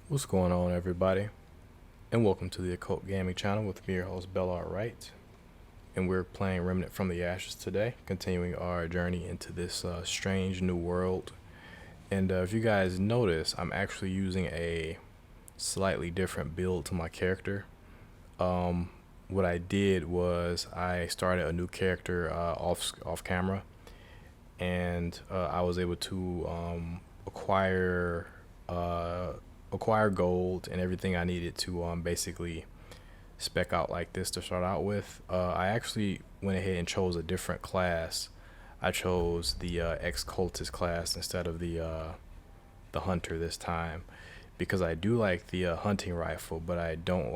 What's going on, everybody, and welcome to the Occult Gaming channel with me, your host Bella Wright, and we're playing Remnant from the Ashes today, continuing our journey into this strange new world. And if you guys notice, I'm actually using a slightly different build to my character. What I did was I started a new character off camera, and I was able to acquire gold and everything I needed to basically spec out like this to start out with. I actually went ahead and chose a different class. I chose the ex-cultist class instead of the hunter this time, because I do like the hunting rifle, but I don't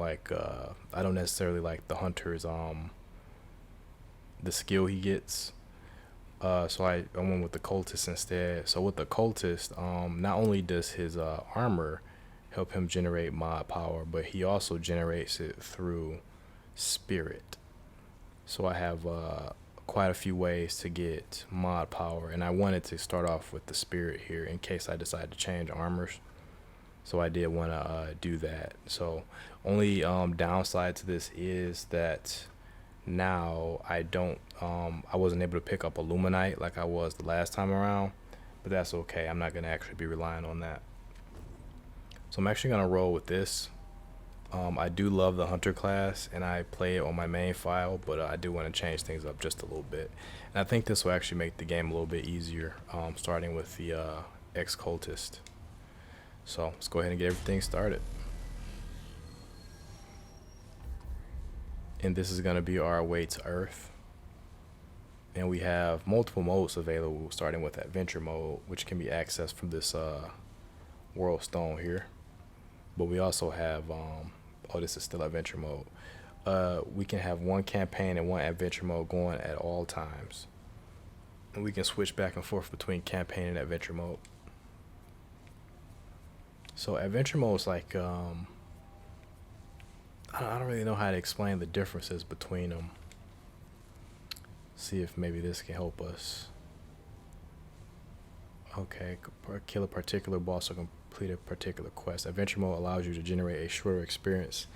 necessarily like the hunter's the skill he gets. So I went with the cultist instead. So with the cultist, not only does his armor help him generate mod power, but he also generates it through spirit. So I have quite a few ways to get mod power, and I wanted to start off with the spirit here in case I decide to change armors. So I did want to do that. So only downside to this is that now I wasn't able to pick up Illuminite like I was the last time around, but that's okay. I'm not going to actually be relying on that. So I'm actually going to roll with this. I do love the hunter class, and I play it on my main file, but I do want to change things up just a little bit. And I think this will actually make the game a little bit easier, starting with the ex-cultist. So let's go ahead and get everything started. And this is going to be our way to Earth. And we have multiple modes available, starting with adventure mode, which can be accessed from this world stone here. But we also have this is still adventure mode. We can have one campaign and one adventure mode going at all times, and we can switch back and forth between campaign and adventure mode. So adventure mode is like I don't really know how to explain the differences between them. See if maybe this can help us. Okay, kill a particular boss or complete a particular quest. Adventure mode allows you to generate a shorter experience,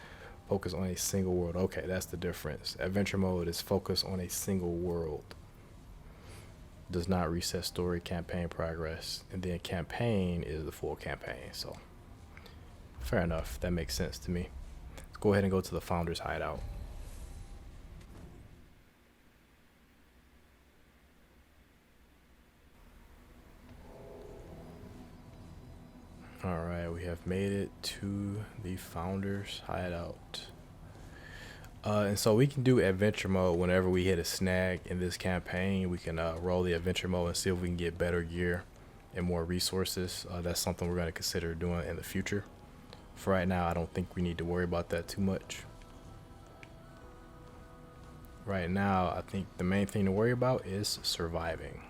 focus on a single world. Okay, that's the difference. Adventure mode is focused on a single world. Does not reset story campaign progress. And then campaign is the full campaign. So fair enough, that makes sense to me. Let's go ahead and go to the FORD'S HIDEOut. Alright, we have made it to the FORD'S HIDEOut. And so we can do adventure mode whenever we hit a snag in this campaign. We can roll the adventure mode and see if we can get better gear and more resources. That's something we're going to consider doing in the future. For right now, I don't think we need to worry about that too much. Right now, I think the main thing to worry about is surviving.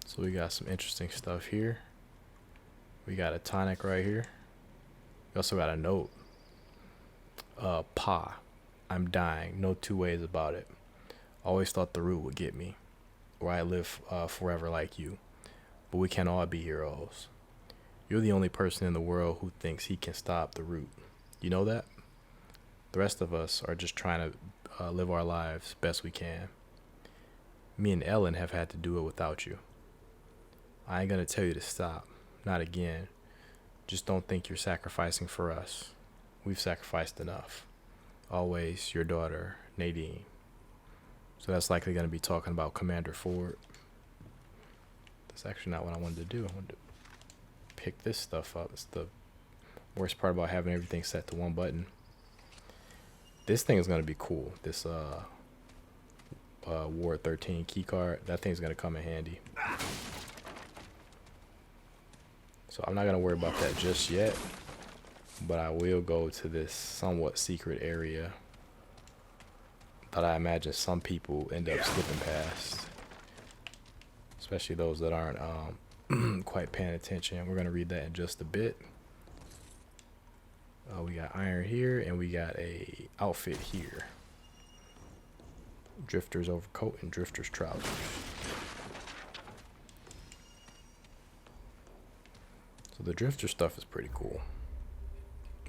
So we got some interesting stuff here. We got a tonic right here. We also got a note. Pa, I'm dying. No two ways about it. Always thought the root would get me, or I live forever like you. But we can't all be heroes. You're the only person in the world who thinks he can stop the root. You know that? The rest of us are just trying to live our lives best we can. Me and Ellen have had to do it without you. I ain't gonna tell you to stop. Not again. Just don't think you're sacrificing for us. We've sacrificed enough. Always your daughter, Nadine. So that's likely gonna be talking about Commander Ford. That's actually not what I wanted to do. I wanted to pick this stuff up. It's the worst part about having everything set to one button. This thing is gonna be cool. This Ward 13 key card. That thing's gonna come in handy. So I'm not going to worry about that just yet, but I will go to this somewhat secret area that I imagine some people end up skipping past, especially those that aren't quite paying attention. We're going to read that in just a bit. We got iron here, and we got a outfit here. Drifter's overcoat and drifter's trousers. So the drifter stuff is pretty cool.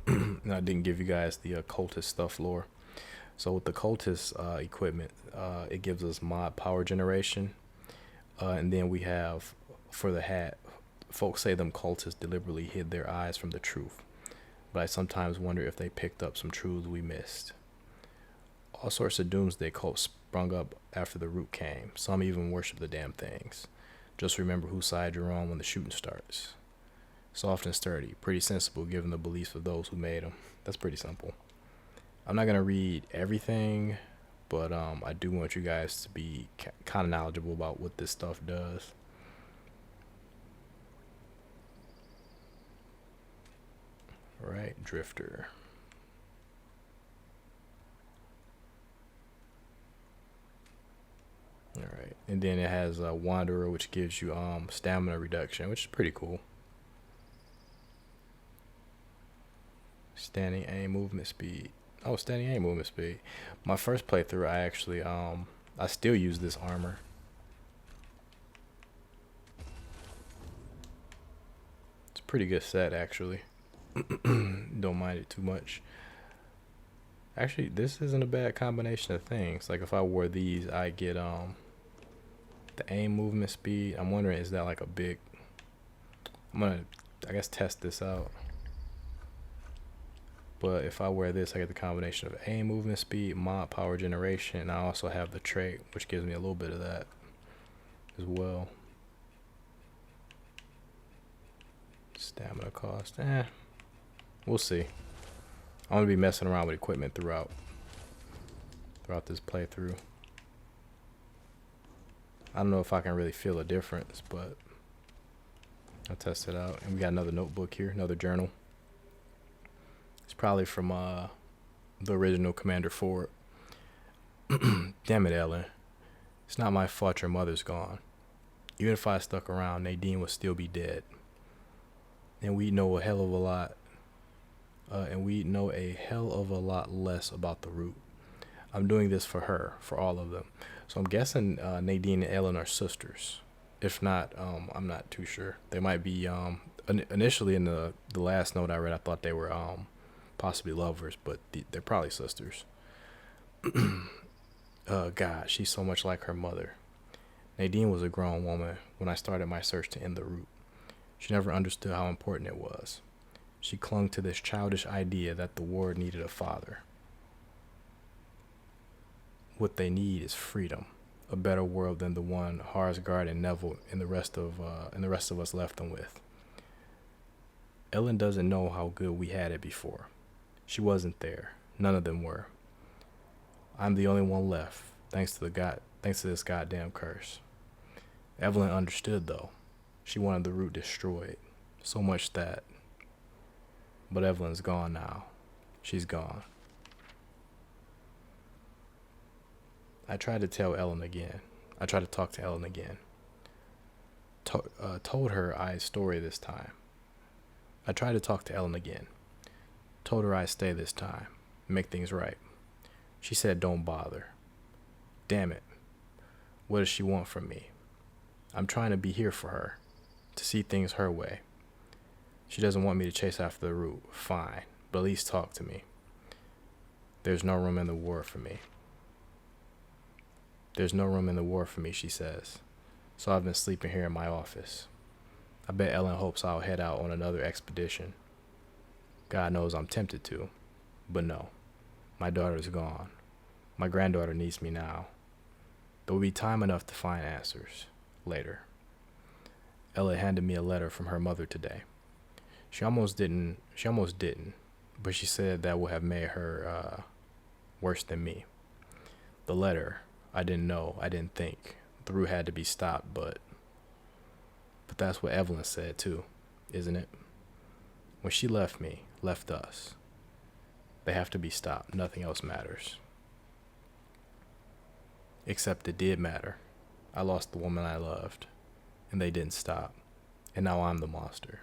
And I didn't give you guys the cultist stuff lore. So with the cultist equipment, it gives us mod power generation. And then we have, for the hat, folks say them cultists deliberately hid their eyes from the truth. But I sometimes wonder if they picked up some truths we missed. All sorts of doomsday cults sprung up after the root came. Some even worship the damn things. Just remember whose side you're on when the shooting starts. Soft and sturdy, pretty sensible given the beliefs of those who made them. That's pretty simple. I'm not going to read everything, but I do want you guys to be kind of knowledgeable about what this stuff does. All right, drifter. All right, and then it has a wanderer, which gives you stamina reduction, which is pretty cool. Standing aim movement speed. Oh, standing aim movement speed. My first playthrough, I actually I still use this armor. It's a pretty good set actually. Don't mind it too much. Actually, this isn't a bad combination of things. Like if I wore these, I get the aim movement speed. I'm wondering, is that like a big, I'm gonna, I guess, test this out. But if I wear this, I get the combination of aim movement speed, mod power generation, and I also have the trait, which gives me a little bit of that as well. Stamina cost, we'll see. I'm gonna be messing around with equipment throughout this playthrough. I don't know if I can really feel a difference, but I'll test it out. And we got another notebook here, another journal. It's probably from the original Commander Ford. Damn it, Ellen. It's not my fault your mother's gone. Even if I stuck around, Nadine would still be dead. And we know a hell of a lot. And we know a hell of a lot less about the root. I'm doing this for her, for all of them. So I'm guessing Nadine and Ellen are sisters. If not, I'm not too sure. They might be, initially in the last note I read, I thought they were possibly lovers, but they're probably sisters. God, she's so much like her mother. Nadine was a grown woman when I started my search to end the root. She never understood how important it was. She clung to this childish idea that the ward needed a father. What they need is freedom, a better world than the one Harsgard and Neville and the rest of us left them with. Ellen doesn't know how good we had it before. She wasn't there. None of them were. I'm the only one left, thanks to this goddamn curse. Evelyn understood though. She wanted the root destroyed, so much that. But Evelyn's gone now. She's gone. I tried to tell Ellen again. I tried to talk to Ellen again. Told her I'd story this time. I tried to talk to Ellen again. Told her I'd stay this time. Make things right. She said don't bother. Damn it. What does she want from me? I'm trying to be here for her. To see things her way. She doesn't want me to chase after the root. Fine. But at least talk to me. There's no room in the war for me. There's no room in the war for me, she says. So I've been sleeping here in my office. I bet Ellen hopes I'll head out on another expedition. God knows I'm tempted to. But no. My daughter's gone. My granddaughter needs me now. There will be time enough to find answers. Later. Ella handed me a letter from her mother today. She almost didn't, but she said that would have made her worse than me. The letter, I didn't know, I didn't think. The root had to be stopped, but that's what Evelyn said too, isn't it? When she left me, left us, they have to be stopped. Nothing else matters. Except it did matter. I lost the woman I loved, and they didn't stop. And now I'm the monster.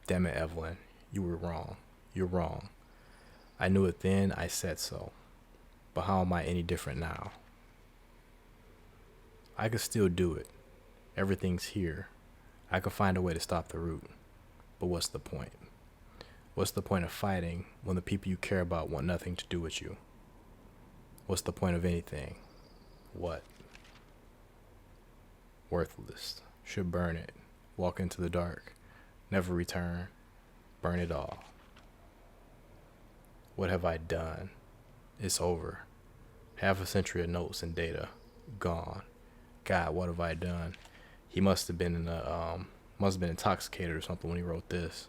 Damn it, Evelyn. You were wrong. You're wrong. I knew it then, I said so. But how am I any different now? I could still do it. Everything's here. I could find a way to stop the root. But what's the point? What's the point of fighting when the people you care about want nothing to do with you? What's the point of anything? What? Worthless. Should burn it. Walk into the dark. Never return. Burn it all. What have I done? It's over. Half a century of notes and data. Gone. God, what have I done? He must have been intoxicated or something when he wrote this.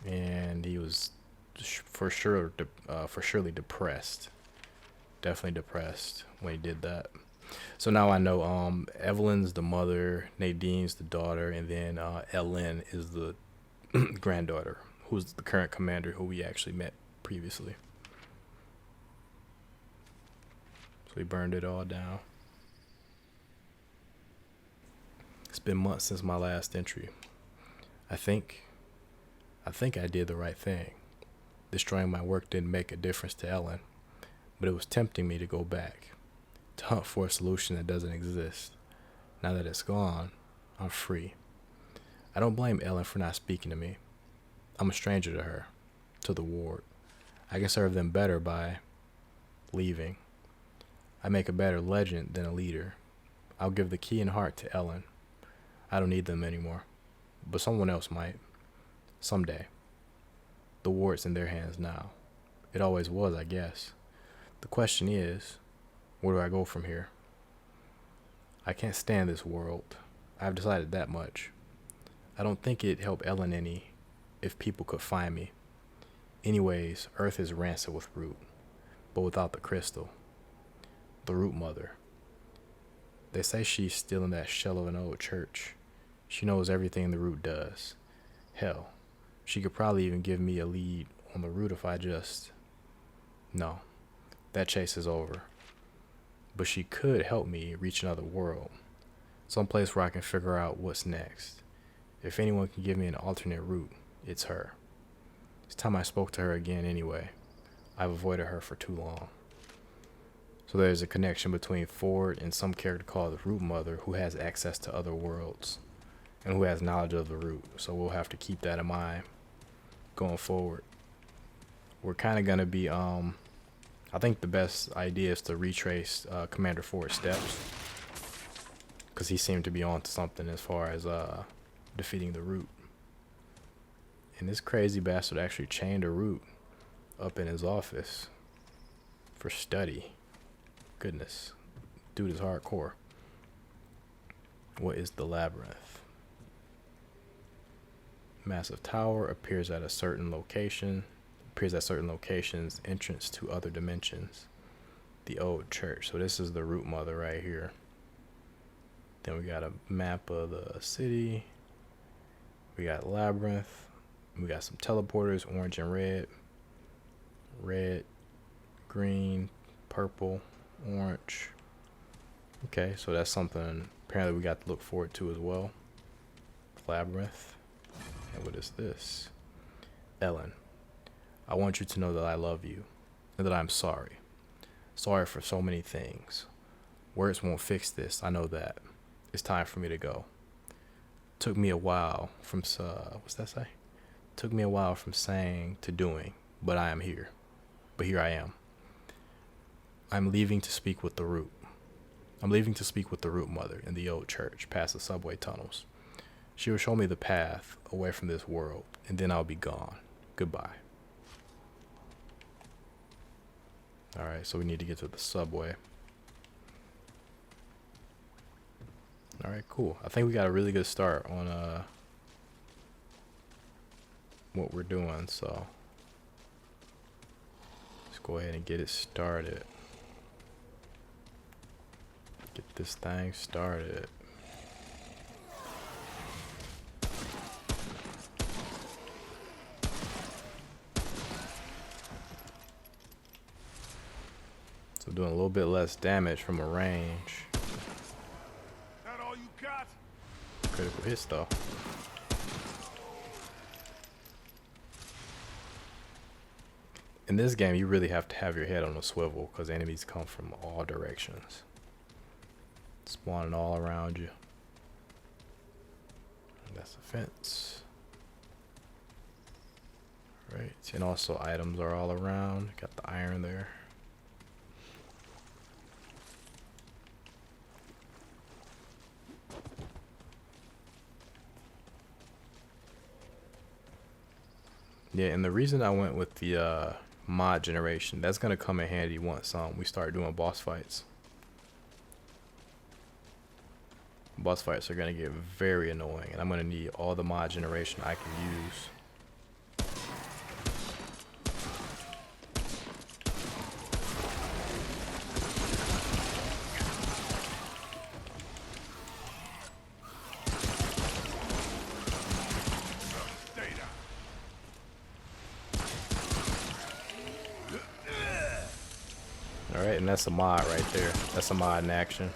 And he was for surely depressed. Definitely depressed when he did that. So now I know Evelyn's the mother, Nadine's the daughter, and then Ellen is the granddaughter, who's the current commander who we actually met previously. So we burned it all down. It's been months since my last entry. I think I did the right thing. Destroying my work didn't make a difference to Ellen, but it was tempting me to go back, to hunt for a solution that doesn't exist. Now that it's gone, I'm free. I don't blame Ellen for not speaking to me. I'm a stranger to her, to the ward. I can serve them better by leaving. I make a better legend than a leader. I'll give the key and heart to Ellen. I don't need them anymore, but someone else might. Someday. The ward's in their hands now. It always was, I guess. The question is, where do I go from here? I can't stand this world. I've decided that much. I don't think it'd help Ellen any if people could find me. Anyways, Earth is rancid with root, but without the crystal. The root mother. They say she's still in that shell of an old church. She knows everything the root does. Hell, she could probably even give me a lead on the root if I just... No, that chase is over. But she could help me reach another world. Someplace where I can figure out what's next. If anyone can give me an alternate route, it's her. It's time I spoke to her again anyway. I've avoided her for too long. So there's a connection between Ford and some character called the Root Mother who has access to other worlds and who has knowledge of the root. So we'll have to keep that in mind going forward. We're kind of going to be, I think the best idea is to retrace Commander Ford's steps, because he seemed to be on to something as far as defeating the root. And this crazy bastard actually chained a root up in his office for study. Goodness, dude is hardcore. What is the labyrinth? Massive tower appears at certain locations, entrance to other dimensions. The old church. So this is the root mother right here. Then we got a map of the city. We got labyrinth. We got some teleporters, orange and red. Red, green, purple, orange. Okay, so that's something apparently we got to look forward to as well. Labyrinth. And what is this? Ellen, I want you to know that I love you and that I'm sorry. Sorry for so many things. Words won't fix this, I know that. It's time for me to go. Took me a while from, what's that say? Took me a while from saying to doing, but I am here. But here I am. I'm leaving to speak with the root. I'm leaving to speak with the root mother in the old church past the subway tunnels. She will show me the path away from this world, and then I'll be gone. Goodbye. Alright, so we need to get to the subway. Alright, cool. I think we got a really good start on what we're doing, so let's go ahead and get it started. Get this thing started. So doing a little bit less damage from a range. That all you got? Critical hits though. In this game, you really have to have your head on a swivel because enemies come from all directions, spawning all around you. That's a fence. Right, and also items are all around. Got the iron there. Yeah, and the reason I went with the mod generation, that's gonna come in handy once we start doing boss fights. Boss fights are gonna get very annoying, and I'm gonna need all the mod generation I can use. Alright, and that's a mod right there. That's a mod in action.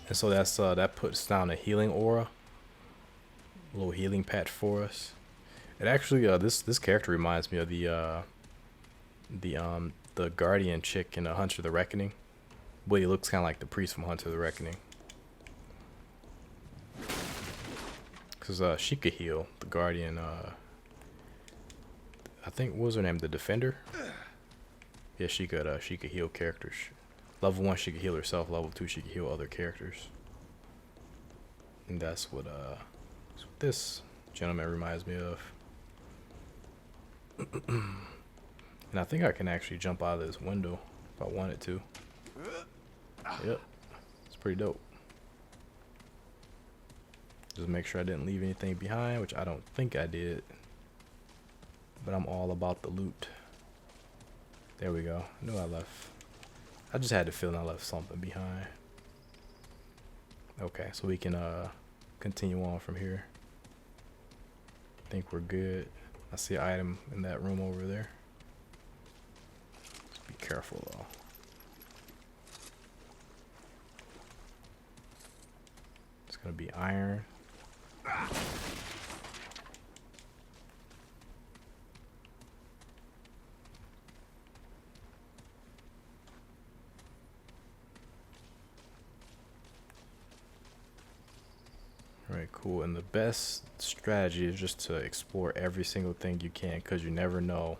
And so that's that puts down a healing aura. A little healing patch for us. It actually this character reminds me of the guardian chick in Hunter the Reckoning. But he looks kinda like the priest from Hunter the Reckoning. Cause she could heal the guardian. I think, what was her name? The Defender? Yeah, she could heal characters. Level 1 she could heal herself, level 2 she could heal other characters. And that's what this gentleman reminds me of. And I think I can actually jump out of this window if I wanted to. Yep. It's pretty dope. Just make sure I didn't leave anything behind, which I don't think I did. But I'm all about the loot. There we go. I knew I left. I just had the feeling I left something behind. Okay, so we can continue on from here. I think we're good. I see an item in that room over there. Just be careful though. It's gonna be iron. Alright, cool. And the best strategy is just to explore every single thing you can, because you never know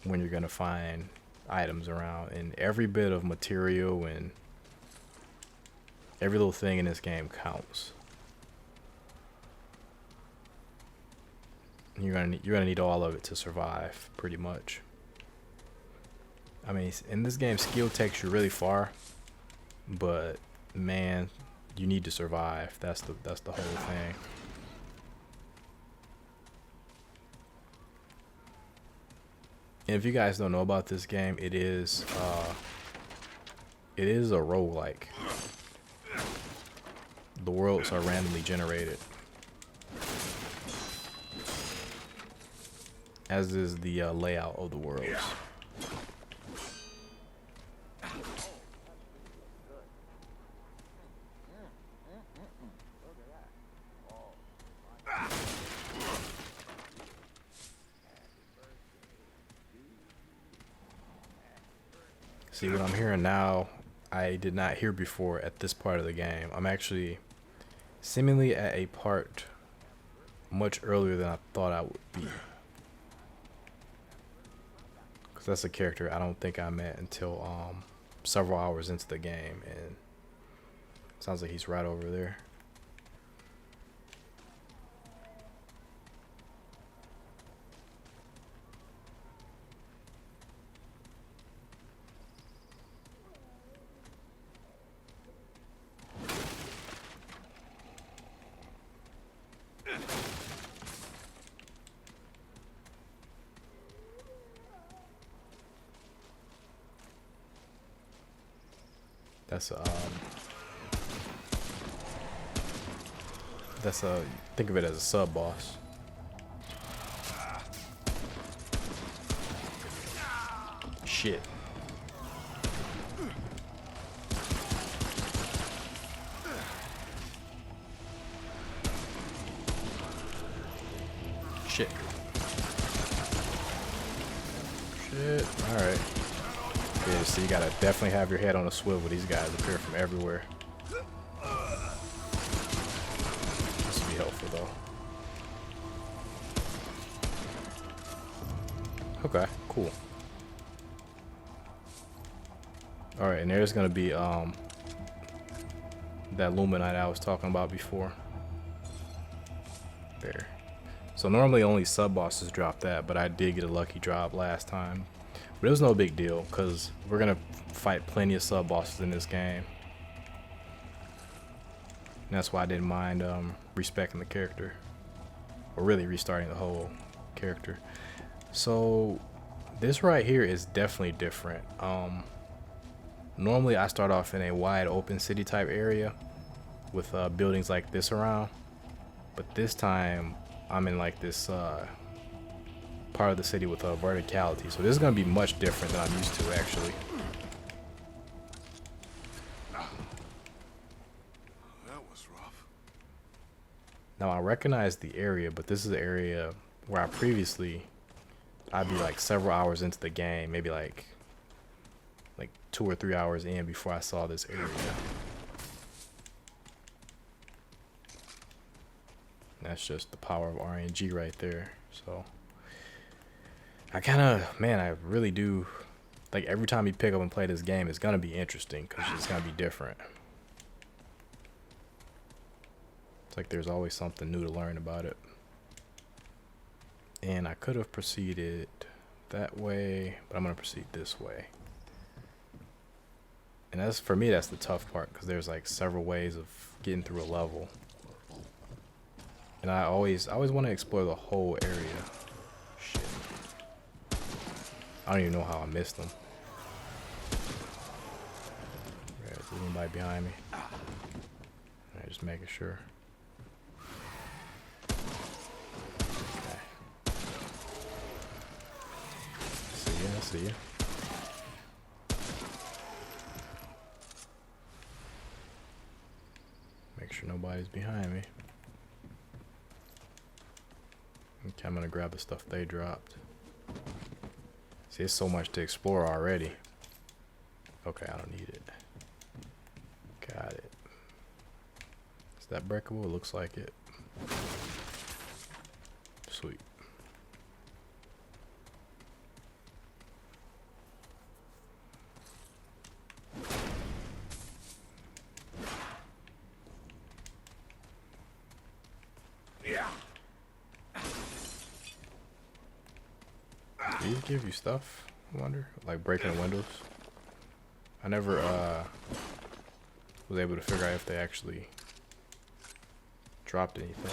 when you're going to find items around. And every bit of material and every little thing in this game counts. You're gonna need all of it to survive, pretty much. I mean, in this game, skill takes you really far, but man, you need to survive. That's the whole thing. And if you guys don't know about this game, it is a roguelike. The worlds are randomly generated, as is the layout of the worlds. See, what I'm hearing now, I did not hear before at this part of the game. I'm actually seemingly at a part much earlier than I thought I would be. Because that's a character I don't think I met until several hours into the game, and sounds like he's right over there. Think of it as a sub boss. Shit. Shit. Shit. Alright. Yeah, so you gotta definitely have your head on a swivel. These guys appear from everywhere. Okay, cool. Alright, and there's gonna be that luminite I was talking about before. There. So normally only sub bosses drop that, but I did get a lucky drop last time. But it was no big deal because we're gonna fight plenty of sub bosses in this game. And that's why I didn't mind respecting the character, or really restarting the whole character. So this right here is definitely different. Normally I start off in a wide open city type area with buildings like this around, but this time I'm in like this part of the city with verticality, so this is going to be much different than I'm used to actually. That was rough. Now I recognize the area, but this is the area where I'd be like several hours into the game, maybe like 2 or 3 hours in before I saw this area. That's just the power of RNG right there. So I really do, like, every time you pick up and play this game, it's gonna be interesting because it's gonna be different. It's like there's always something new to learn about it. And I could have proceeded that way, but I'm gonna proceed this way. And that's, for me, that's the tough part, because there's like several ways of getting through a level. And I always want to explore the whole area. Shit. I don't even know how I missed them. Is there anybody behind me? Alright, just making sure. Okay. I see ya. Make sure nobody's behind me. Okay, I'm gonna grab the stuff they dropped. See, there's so much to explore already. Okay, I don't need it. Got it. Is that breakable? It looks like it. Sweet. Do these give you stuff? I wonder, like breaking windows. I never was able to figure out if they actually dropped anything.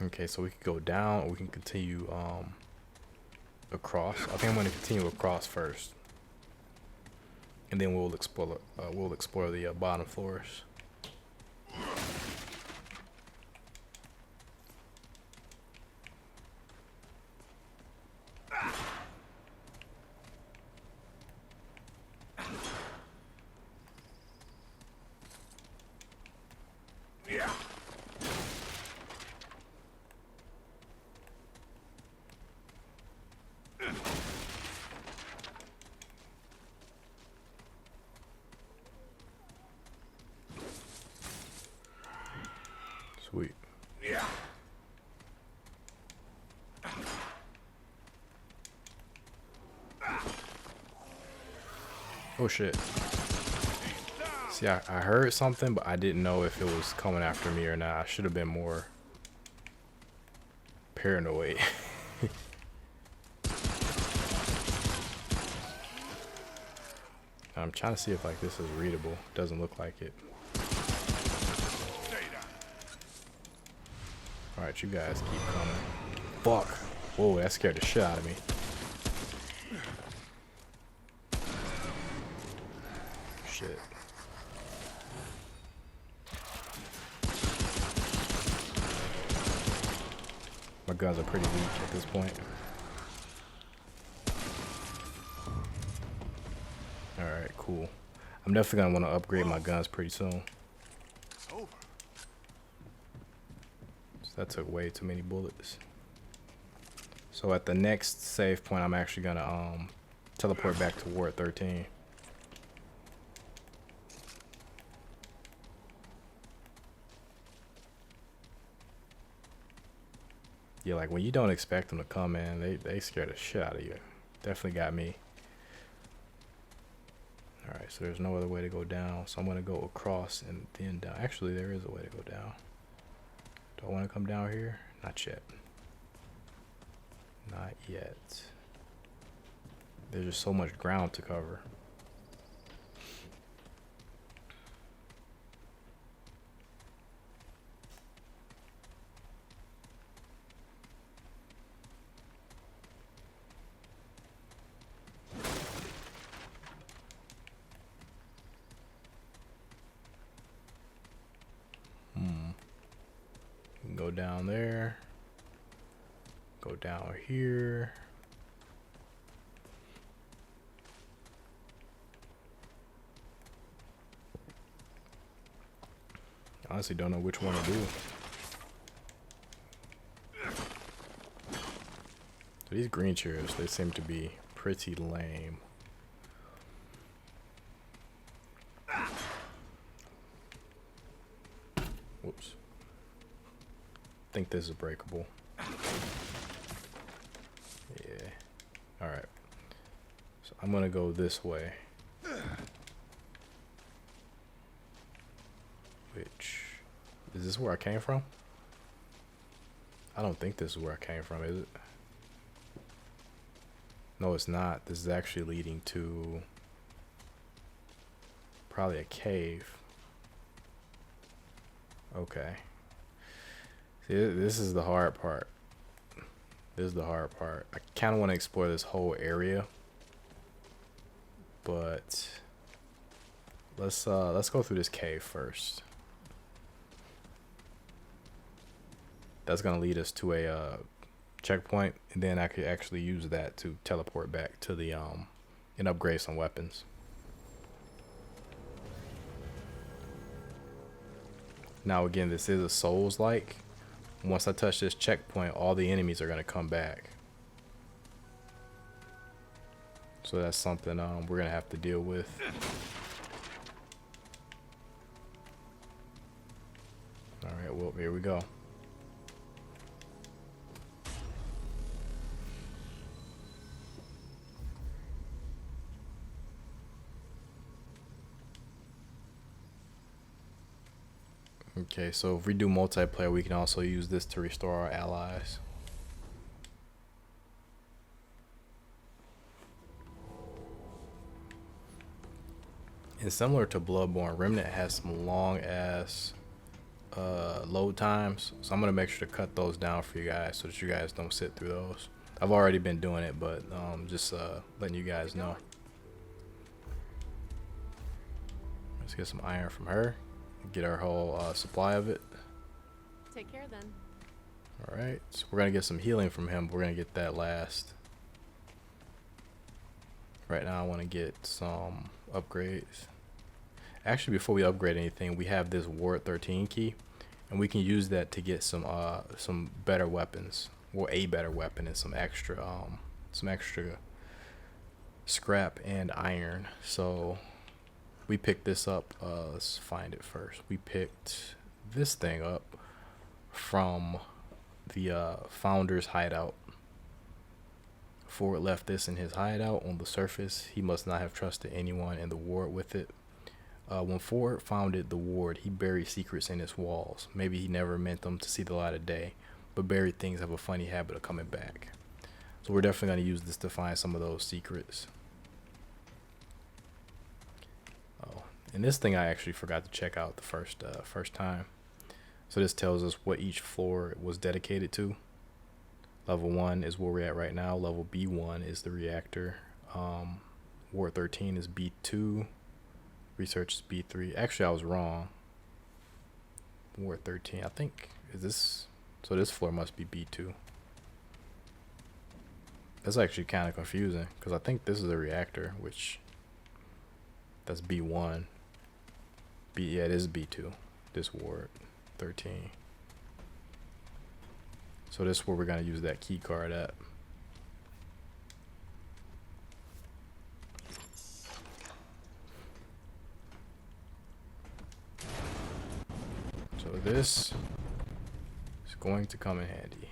Okay, so we can go down, or we can continue across. I think I'm going to continue across first, and then we'll explore the bottom floors. Sweet. Oh shit. See, I heard something, but I didn't know if it was coming after me or not. I should have been more paranoid. I'm trying to see if like this is readable. Doesn't look like it. Alright, you guys keep coming. Fuck. Whoa, that scared the shit out of me. Shit. My guns are pretty weak at this point. Alright, cool. I'm definitely gonna want to upgrade my guns pretty soon. That took way too many bullets. So at the next save point, I'm actually gonna teleport back to Ward 13. Yeah, like when you don't expect them to come in, they scare the shit out of you. Definitely got me. Alright, so there's no other way to go down. So I'm going to go across and then down. Actually, there is a way to go down. Do I want to come down here? Not yet. Not yet. There's just so much ground to cover. Go down there. Go down here. Honestly, don't know which one to do. These green chairs, they seem to be pretty lame. Whoops. I think this is breakable. Yeah. Alright. So I'm gonna go this way. Which, is this where I came from? I don't think this is where I came from, is it? No, it's not. This is actually leading to probably a cave. Okay. See, this is the hard part. This is the hard part. I kind of want to explore this whole area, but let's go through this cave first. That's gonna lead us to a checkpoint, and then I could actually use that to teleport back to the and upgrade some weapons. Now again, this is a Souls-like. Once I touch this checkpoint, all the enemies are gonna come back. So that's something we're gonna have to deal with. Alright, well, here we go. Okay, so if we do multiplayer, we can also use this to restore our allies. And similar to Bloodborne, Remnant has some long ass load times, so I'm gonna make sure to cut those down for you guys so that you guys don't sit through those. I've already been doing it, but just letting you guys know. Let's get some iron from her. Get our whole supply of it. Take care then. Alright, so we're gonna get some healing from him, but we're gonna get that last. Right now I want to get some upgrades. Actually, before we upgrade anything, we have this Ward 13 key, and we can use that to get some better weapons, or a better weapon, and some extra scrap and iron. So we picked this up. Let's find it first. We picked this thing up from the FORD'S HIDEOUT. Ford left this in his hideout on the surface. He must not have trusted anyone in the ward with it. When Ford founded the ward, he buried secrets in its walls. Maybe he never meant them to see the light of day, but buried things have a funny habit of coming back. So we're definitely going to use this to find some of those secrets. Oh, and this thing I actually forgot to check out the first time. So this tells us what each floor was dedicated to. Level 1 is where we're at right now. Level B1 is the reactor. Ward 13 is B2. Research is B3. Actually, I was wrong. Ward 13, I think, is this? So this floor must be B2. That's actually kind of confusing, because I think this is a reactor, which, that's B1. Yeah, it is B2. This Ward 13. So this is where we're going to use that key card at. So this is going to come in handy.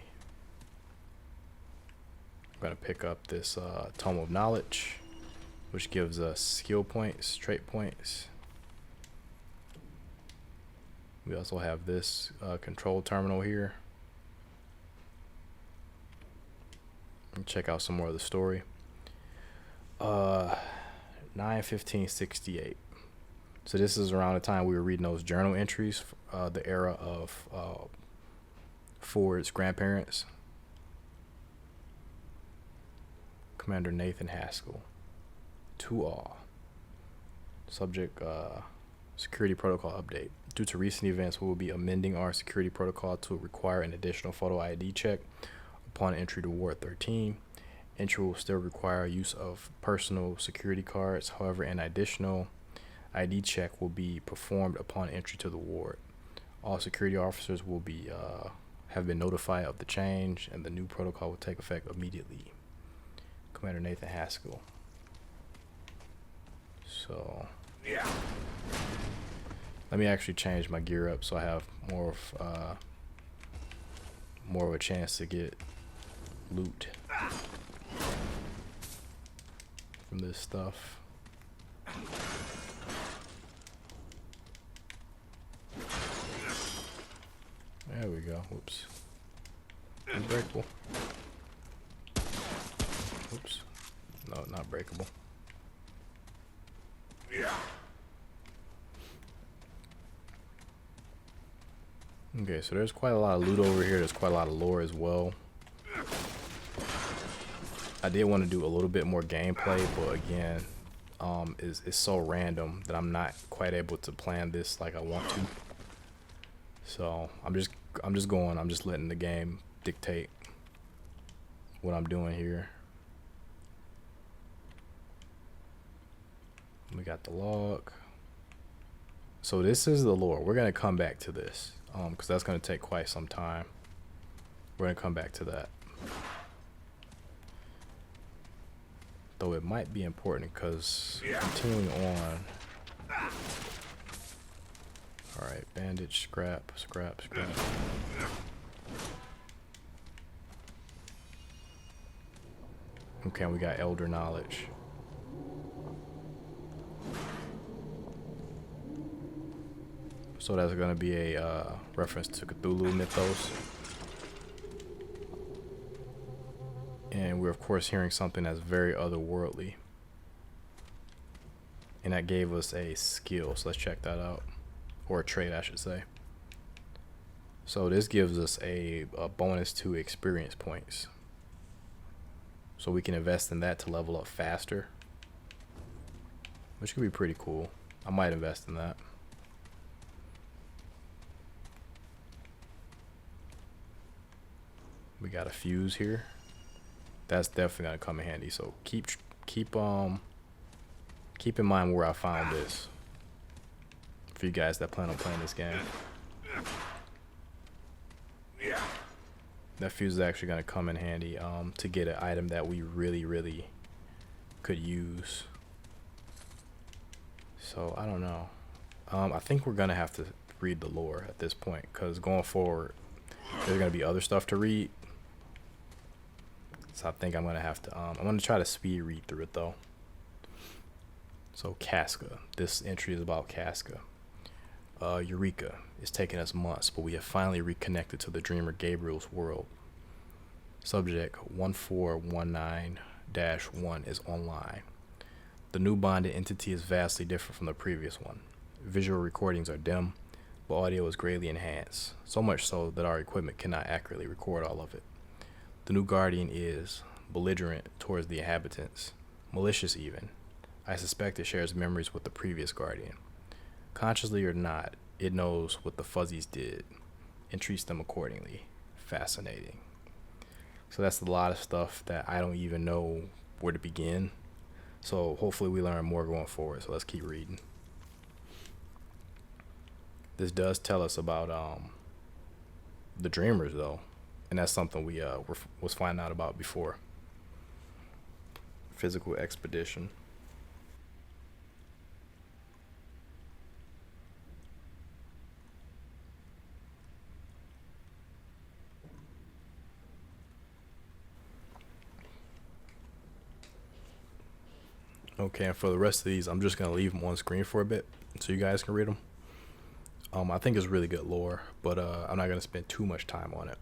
going to pick up this Tome of Knowledge, which gives us skill points, trait points. We also have this control terminal here. And check out some more of the story. 9/15/68. So this is around the time we were reading those journal entries, the era of Ford's grandparents. Commander Nathan Haskell. To all. Subject, security protocol update. Due to recent events, we will be amending our security protocol to require an additional photo ID check upon entry to Ward 13. Entry will still require use of personal security cards. However, an additional ID check will be performed upon entry to the ward. All security officers will be have been notified of the change, and the new protocol will take effect immediately. Commander Nathan Haskell. So yeah, let me actually change my gear up so I have more of a chance to get loot from this stuff. There we go. Whoops. Unbreakable. Oops. No, not breakable. Yeah. Okay, so there's quite a lot of loot over here. There's quite a lot of lore as well. I did want to do a little bit more gameplay, but again, it's so random that I'm not quite able to plan this like I want to. So I'm just letting the game dictate what I'm doing here. We got the log. So this is the lore. We're gonna come back to this, because that's gonna take quite some time. We're gonna come back to that. Though it might be important, because continuing on. All right, bandage, scrap. Okay, we got elder knowledge. So that's going to be a reference to Cthulhu mythos. And we're of course hearing something that's very otherworldly. And that gave us a skill, so let's check that out. Or a trait, I should say. So this gives us a bonus to experience points. So we can invest in that to level up faster, which could be pretty cool. I might invest in that. We got a fuse here. That's definitely gonna come in handy. So keep in mind where I found this for you guys that plan on playing this game. That fuse is actually gonna come in handy to get an item that we really could use. So I don't know. I think we're gonna have to read the lore at this point, because going forward there's gonna be other stuff to read. So I think I'm gonna have to I'm gonna try to speed read through it though. So Casca. This entry is about Casca. Eureka. It's taken us months, but we have finally reconnected to the dreamer Gabriel's world. Subject 1419-1 is online. The new bonded entity is vastly different from the previous one. Visual recordings are dim, but audio is greatly enhanced, so much so that our equipment cannot accurately record all of it. The new guardian is belligerent towards the inhabitants, malicious even. I suspect it shares memories with the previous guardian. Consciously or not, it knows what the fuzzies did and treats them accordingly. Fascinating. So that's a lot of stuff that I don't even know where to begin. So hopefully we learn more going forward. So let's keep reading. This does tell us about the dreamers though, and that's something we was finding out about before. Physical expedition. Okay, and for the rest of these, I'm just gonna leave them on screen for a bit so you guys can read them. I think it's really good lore, but I'm not gonna spend too much time on it.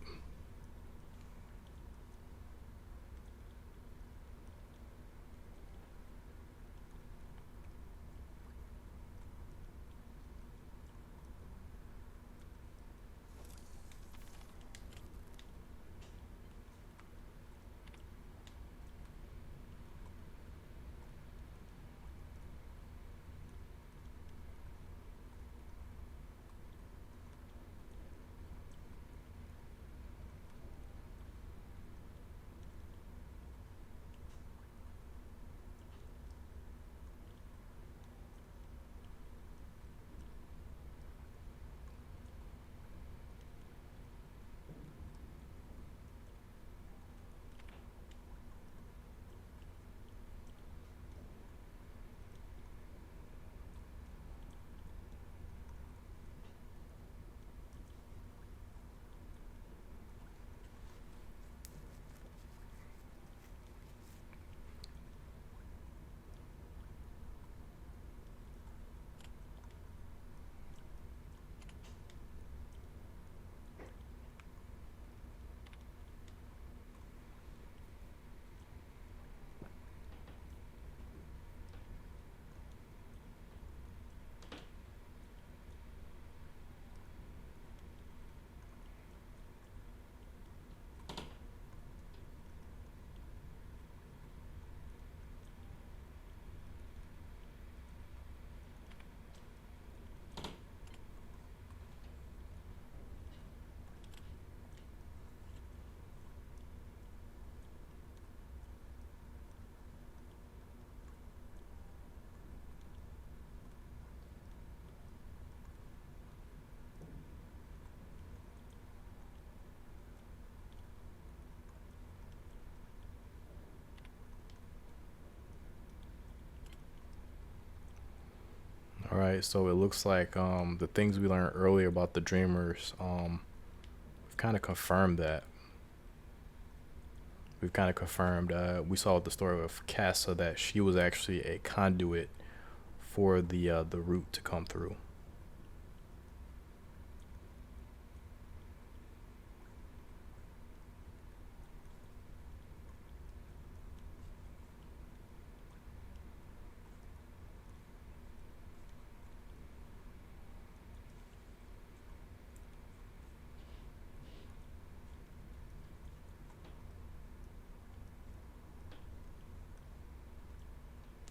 All right, so it looks like the things we learned earlier about the dreamers, we've kind of confirmed that. We've kind of confirmed. We saw with the story of Casa that she was actually a conduit for the root to come through.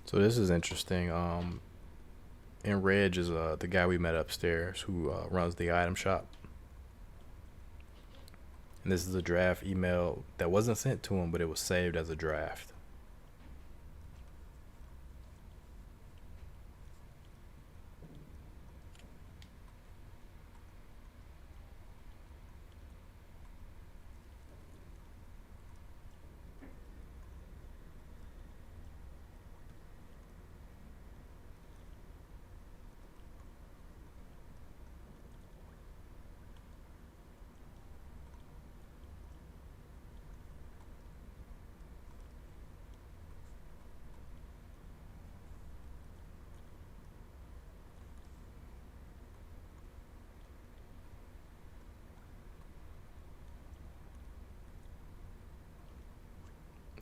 So this is interesting. And Reg is the guy we met upstairs who runs the item shop. And this is a draft email that wasn't sent to him, but it was saved as a draft.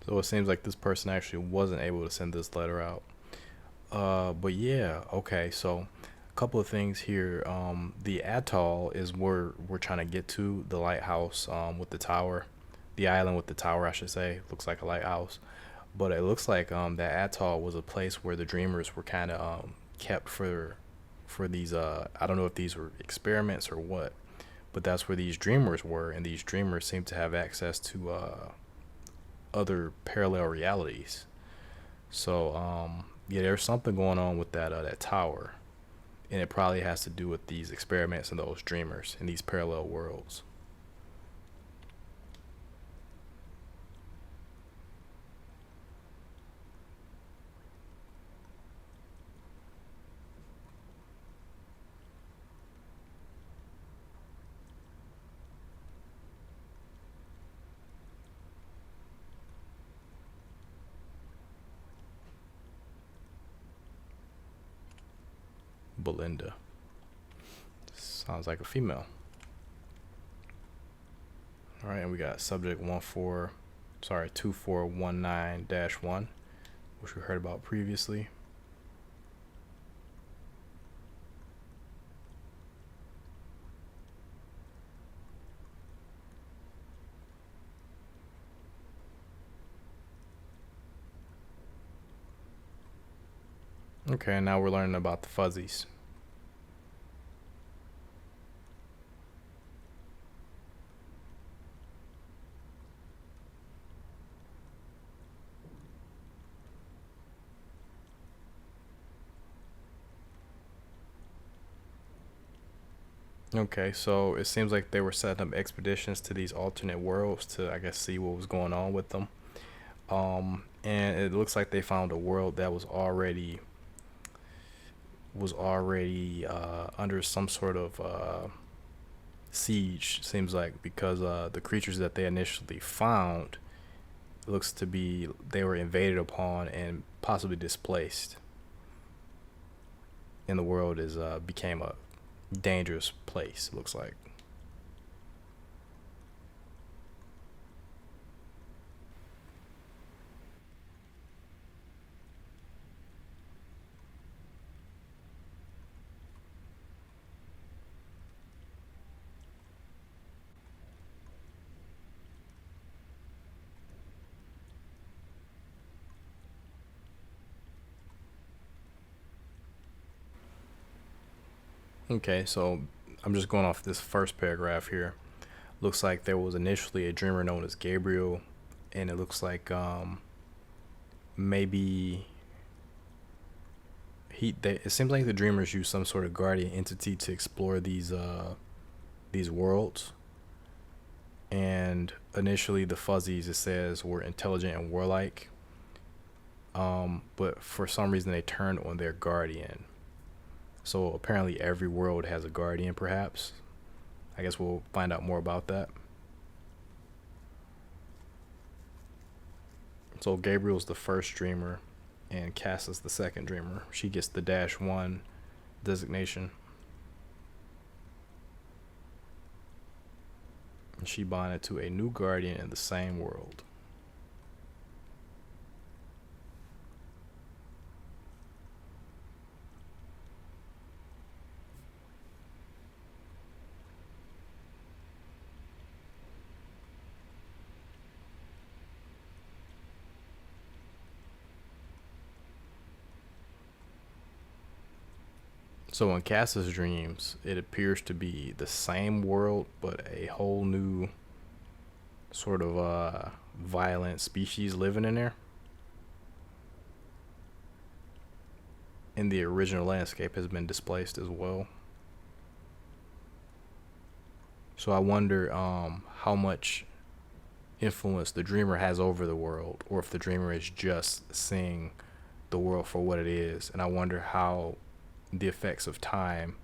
So it seems like this person actually wasn't able to send this letter out. But yeah, okay. So a couple of things here. The atoll is where we're trying to get to, the lighthouse with the tower, the island with the tower, I should say. Looks like a lighthouse, but it looks like that atoll was a place where the dreamers were kind of kept for these. I don't know if these were experiments or what, but that's where these dreamers were, and these dreamers seem to have access to other parallel realities. So yeah, there's something going on with that tower, and it probably has to do with these experiments and those dreamers in these parallel worlds. Belinda. Sounds like a female. All right, and we got subject 2419-1, which we heard about previously. Okay, now we're learning about the fuzzies. Okay, so it seems like they were setting up expeditions to these alternate worlds to, I guess, see what was going on with them. And it looks like they found a world that was already under some sort of siege, seems like, because the creatures that they initially found looks to be they were invaded upon and possibly displaced, and the world is became a dangerous place, it looks like. Okay, so I'm just going off this first paragraph here. Looks like there was initially a dreamer known as Gabriel, and it looks like maybe it seems like the dreamers use some sort of guardian entity to explore these worlds. And initially the fuzzies, it says, were intelligent and warlike, but for some reason they turned on their guardian. So apparently every world has a guardian, perhaps. I guess we'll find out more about that. So Gabriel's the first dreamer, and Cass is the second dreamer. She gets the -1 designation. And she bonded to a new guardian in the same world. So in Cass's dreams, it appears to be the same world, but a whole new sort of violent species living in there. And the original landscape has been displaced as well. So I wonder how much influence the dreamer has over the world, or if the dreamer is just seeing the world for what it is. And I wonder how the effects of time,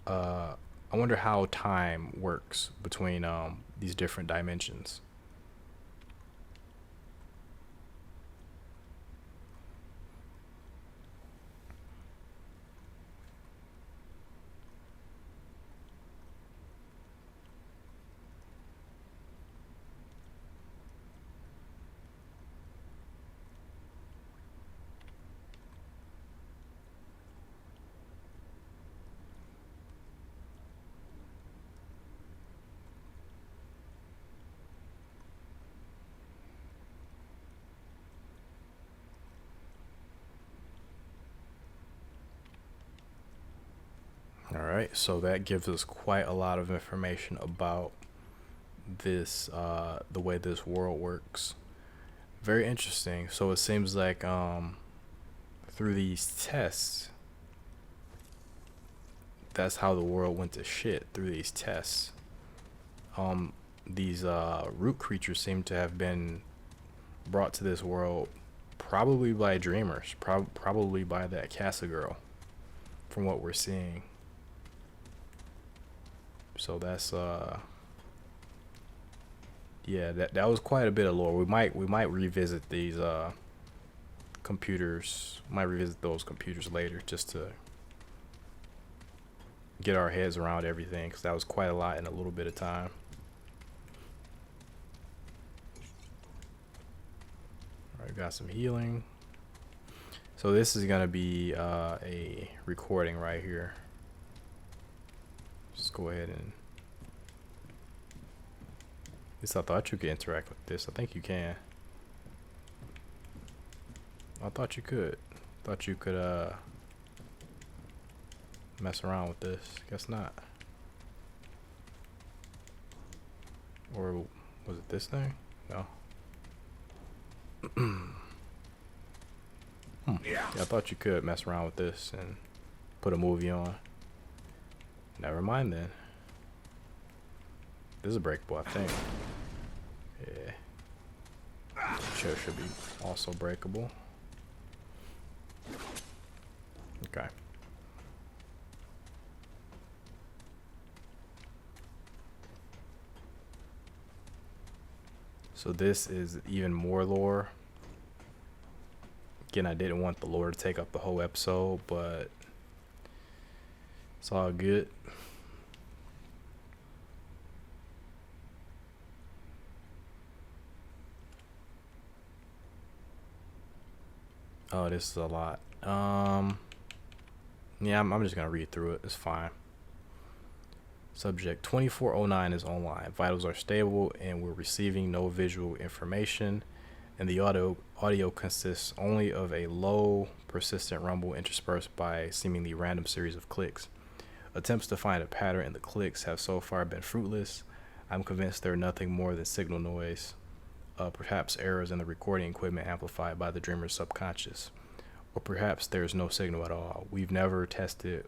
I wonder how time works between these different dimensions. All right, so that gives us quite a lot of information about this, the way this world works. Very interesting. So it seems like through these tests, that's how the world went to shit, through these tests. These root creatures seem to have been brought to this world probably by dreamers, probably by that Casa girl, from what we're seeing. So that's yeah, that was quite a bit of lore. We might revisit these computers, might revisit those computers later, just to get our heads around everything, because that was quite a lot in a little bit of time. All right, got some healing. So this is gonna be a recording right here. Just go ahead and, at least I thought you could interact with this. I think you can. I thought you could. Thought you could mess around with this. Guess not. Or was it this thing? No. Yeah, I thought you could mess around with this and put a movie on. Never mind then. This is breakable, I think. Yeah. Chair should be also breakable. Okay. So this is even more lore. Again, I didn't want the lore to take up the whole episode, but it's all good. Oh, this is a lot. Yeah, I'm just gonna read through it. It's fine. Subject 2409 is online. Vitals are stable, and we're receiving no visual information. And the audio consists only of a low, persistent rumble interspersed by a seemingly random series of clicks. Attempts to find a pattern in the clicks have so far been fruitless. I'm convinced they're nothing more than signal noise. Perhaps errors in the recording equipment amplified by the dreamer's subconscious. Or perhaps there's no signal at all. We've never tested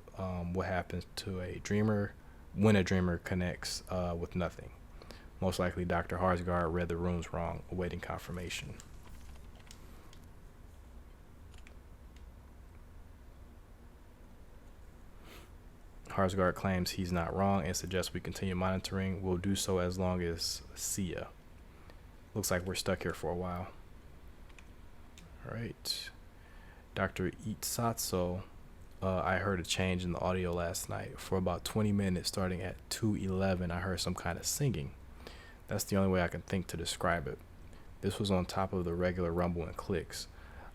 what happens to a dreamer when a dreamer connects with nothing. Most likely Dr. Harsgard read the runes wrong, awaiting confirmation. Harsgard claims he's not wrong and suggests we continue monitoring. We'll do so as long as see ya. Looks like we're stuck here for a while. Alright. Dr. Itsatso, I heard a change in the audio last night. For about 20 minutes, starting at 2:11, I heard some kind of singing. That's the only way I can think to describe it. This was on top of the regular rumble and clicks.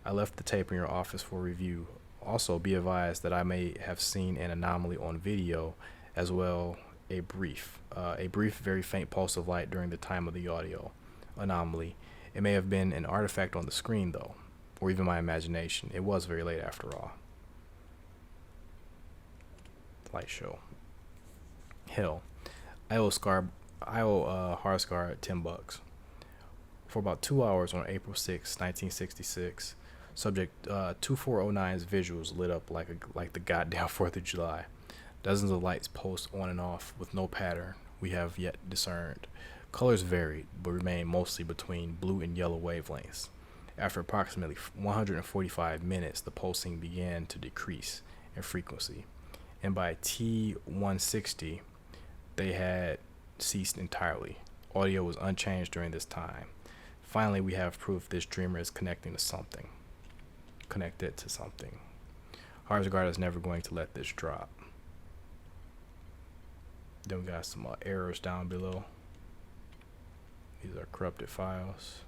I left the tape in your office for review. Also, be advised that I may have seen an anomaly on video, as well a brief, very faint pulse of light during the time of the audio anomaly. It may have been an artifact on the screen, though, or even my imagination. It was very late after all. Light show. Hell, I owe Harsgard $10 for about 2 hours on April 6, 1966. Subject 2409's visuals lit up like the goddamn 4th of July. Dozens of lights pulsed on and off with no pattern we have yet discerned. Colors varied, but remained mostly between blue and yellow wavelengths. After approximately 145 minutes, the pulsing began to decrease in frequency, and by T160, they had ceased entirely. Audio was unchanged during this time. Finally, we have proof this dreamer is connected to something. Harsgard is never going to let this drop. Then we got some errors down below. These are corrupted files.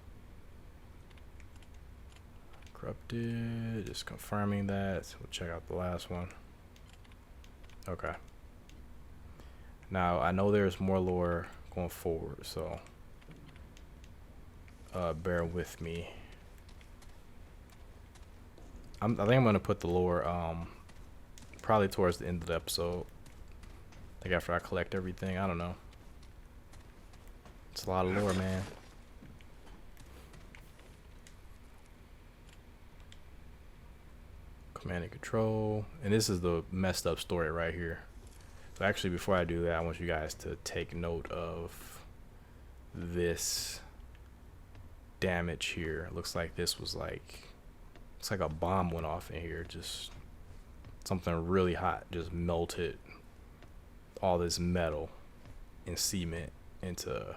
Corrupted, just confirming that. We'll check out the last one. Okay. Now, I know there's more lore going forward, so bear with me. I think I'm going to put the lore probably towards the end of the episode. Like after I collect everything. I don't know. It's a lot of lore, man. Command and control. And this is the messed up story right here. So actually, before I do that, I want you guys to take note of this damage here. It looks like this was like, it's like a bomb went off in here. Just something really hot just melted all this metal and cement into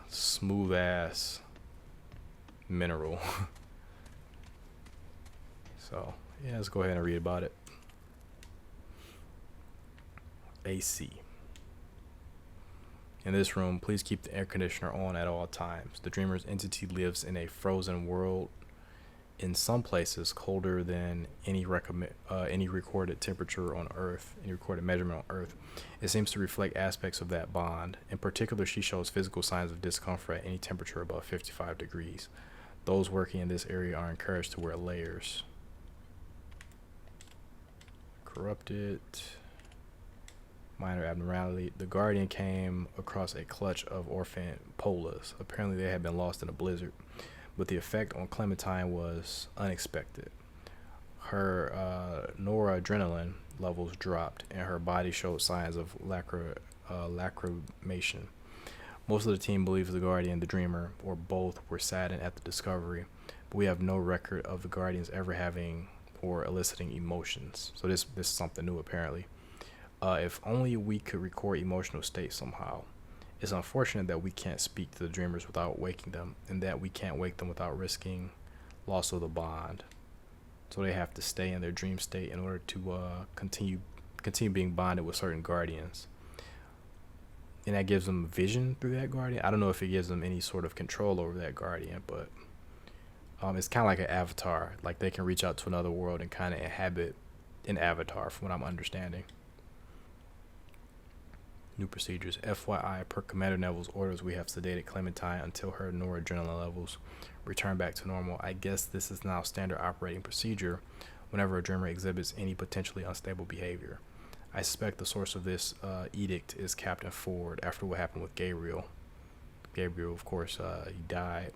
smooth ass mineral. So yeah, let's go ahead and read about it. AC. In this room, please keep the air conditioner on at all times. The dreamer's entity lives in a frozen world, in some places colder than any recorded temperature on Earth, any recorded measurement on Earth. It seems to reflect aspects of that bond. In particular, she shows physical signs of discomfort at any temperature above 55 degrees. Those working in this area are encouraged to wear layers. Corrupted. Minor abnormality. The Guardian came across a clutch of orphan polas. Apparently they had been lost in a blizzard, but the effect on Clementine was unexpected. Her noradrenaline levels dropped and her body showed signs of lacrimation. Most of the team believes the Guardian, the Dreamer, or both were saddened at the discovery, but we have no record of the Guardians ever having or eliciting emotions. So this is something new apparently. If only we could record emotional states somehow. It's unfortunate that we can't speak to the dreamers without waking them, and that we can't wake them without risking loss of the bond. So they have to stay in their dream state in order to continue being bonded with certain guardians. And that gives them vision through that guardian. I don't know if it gives them any sort of control over that guardian, but it's kind of like an avatar. Like they can reach out to another world and kind of inhabit an avatar, from what I'm understanding. New procedures. FYI, per Commander Neville's orders, we have sedated Clementine until her noradrenaline levels return back to normal. I guess this is now standard operating procedure whenever a dreamer exhibits any potentially unstable behavior. I suspect the source of this edict is Captain Ford after what happened with Gabriel. Gabriel, of course, he died.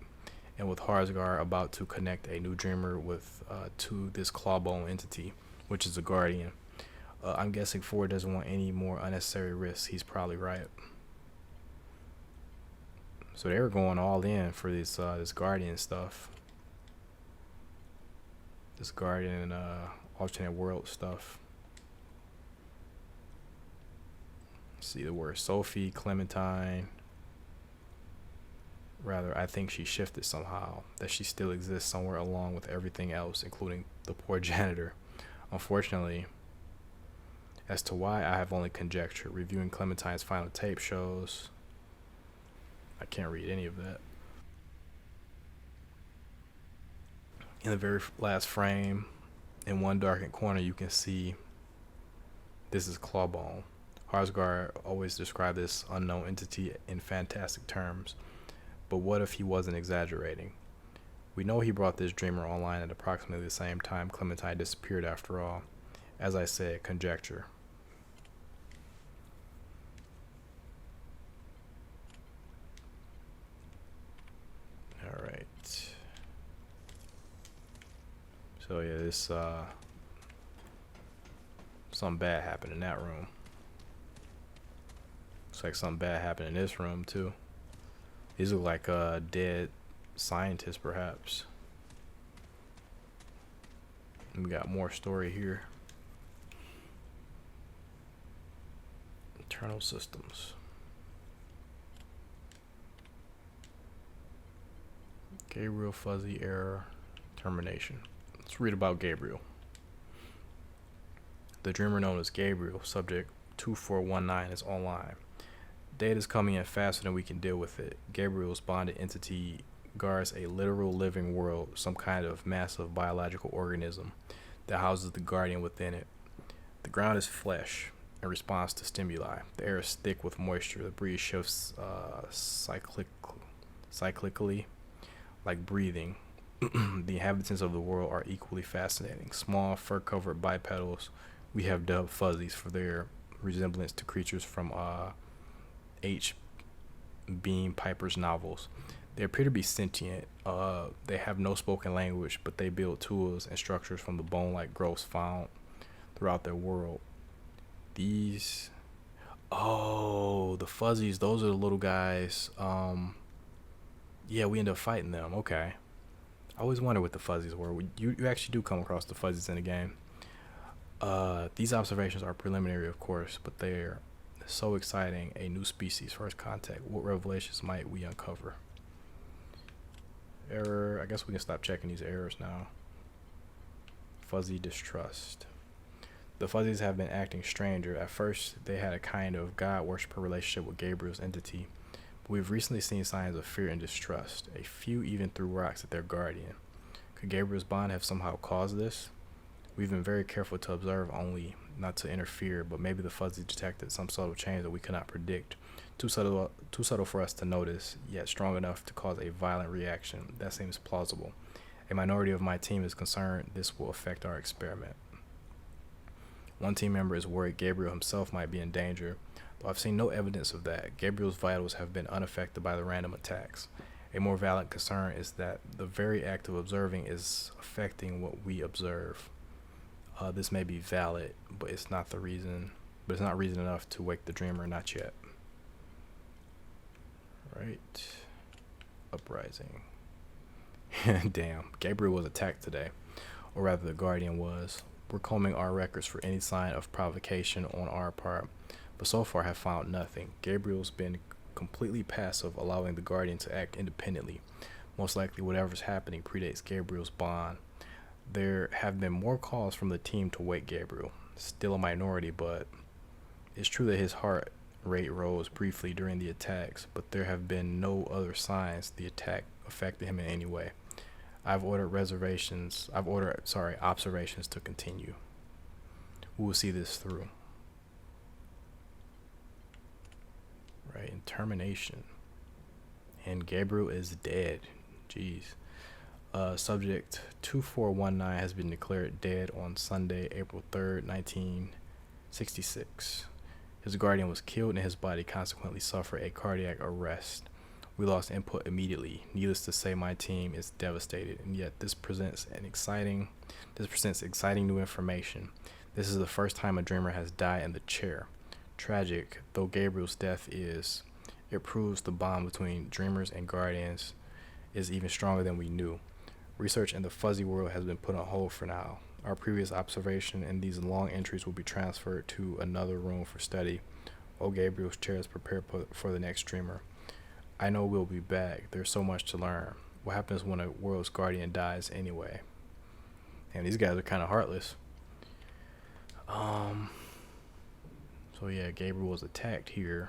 And with Harsgar about to connect a new dreamer with to this clawbone entity, which is a guardian. I'm guessing Ford doesn't want any more unnecessary risks. He's probably right. So they were going all in for this Guardian stuff. This Guardian alternate world stuff. Let's see the word Sophie, Clementine. Rather, I think she shifted somehow. That she still exists somewhere along with everything else, including the poor janitor. Unfortunately, as to why, I have only conjecture. Reviewing Clementine's final tape shows... I can't read any of that. In the very last frame, in one darkened corner, you can see this is Clawbone. Harsgar always described this unknown entity in fantastic terms. But what if he wasn't exaggerating? We know he brought this dreamer online at approximately the same time Clementine disappeared after all. As I said, conjecture. Alright. So yeah, this something bad happened in that room. Looks like something bad happened in this room too. These look like dead scientists perhaps. And we got more story here. Internal systems. Gabriel fuzzy error termination. Let's read about Gabriel. The dreamer known as Gabriel, subject 2419, is online. Data is coming in faster than we can deal with it. Gabriel's bonded entity guards a literal living world, some kind of massive biological organism that houses the guardian within it. The ground is flesh in response to stimuli. The air is thick with moisture. The breeze shifts cyclically, like breathing. The inhabitants of the world are equally fascinating. Small, fur-covered bipedals we have dubbed fuzzies for their resemblance to creatures from H. Beam Piper's novels. They appear to be sentient. They have no spoken language, but they build tools and structures from the bone-like growths found throughout their world. These... Oh, the fuzzies, those are the little guys. Yeah, we end up fighting them. Okay. I always wonder what the fuzzies were. You actually do come across the fuzzies in the game. These observations are preliminary, of course, but they're so exciting. A new species, first contact. What revelations might we uncover? Error. I guess we can stop checking these errors now. Fuzzy distrust. The Fuzzies have been acting stranger. At first, they had a kind of God worshiper relationship with Gabriel's entity, but we've recently seen signs of fear and distrust. A few even threw rocks at their guardian. Could Gabriel's bond have somehow caused this? We've been very careful to observe only, not to interfere, but maybe the Fuzzies detected some subtle change that we could not predict. Too subtle for us to notice, yet strong enough to cause a violent reaction. That seems plausible. A minority of my team is concerned this will affect our experiment. One team member is worried Gabriel himself might be in danger, though I've seen no evidence of that. Gabriel's vitals have been unaffected by the random attacks. A more valid concern is that the very act of observing is affecting what we observe. This may be valid, but it's not reason enough to wake the dreamer, not yet. Right. Uprising. Damn, Gabriel was attacked today, or rather the Guardian was. We're combing our records for any sign of provocation on our part, but so far have found nothing. Gabriel's been completely passive, allowing the Guardian to act independently. Most likely whatever's happening predates Gabriel's bond. There have been more calls from the team to wake Gabriel. Still a minority, but it's true that his heart rate rose briefly during the attacks, but there have been no other signs the attack affected him in any way. I've ordered observations to continue. We will see this through. Right, and termination. And Gabriel is dead. Jeez. Subject 2419 has been declared dead on Sunday, April 3rd, 1966. His guardian was killed and his body consequently suffered a cardiac arrest. We lost input immediately. Needless to say, my team is devastated, and yet this presents exciting new information. This is the first time a dreamer has died in the chair. Tragic though Gabriel's death is, it proves the bond between dreamers and guardians is even stronger than we knew. Research in the fuzzy world has been put on hold for now. Our previous observation and these long entries will be transferred to another room for study, while Gabriel's chair is prepared for the next dreamer. I know we'll be back. There's so much to learn. What happens when a world's guardian dies anyway? And these guys are kind of heartless. So yeah, Gabriel was attacked here.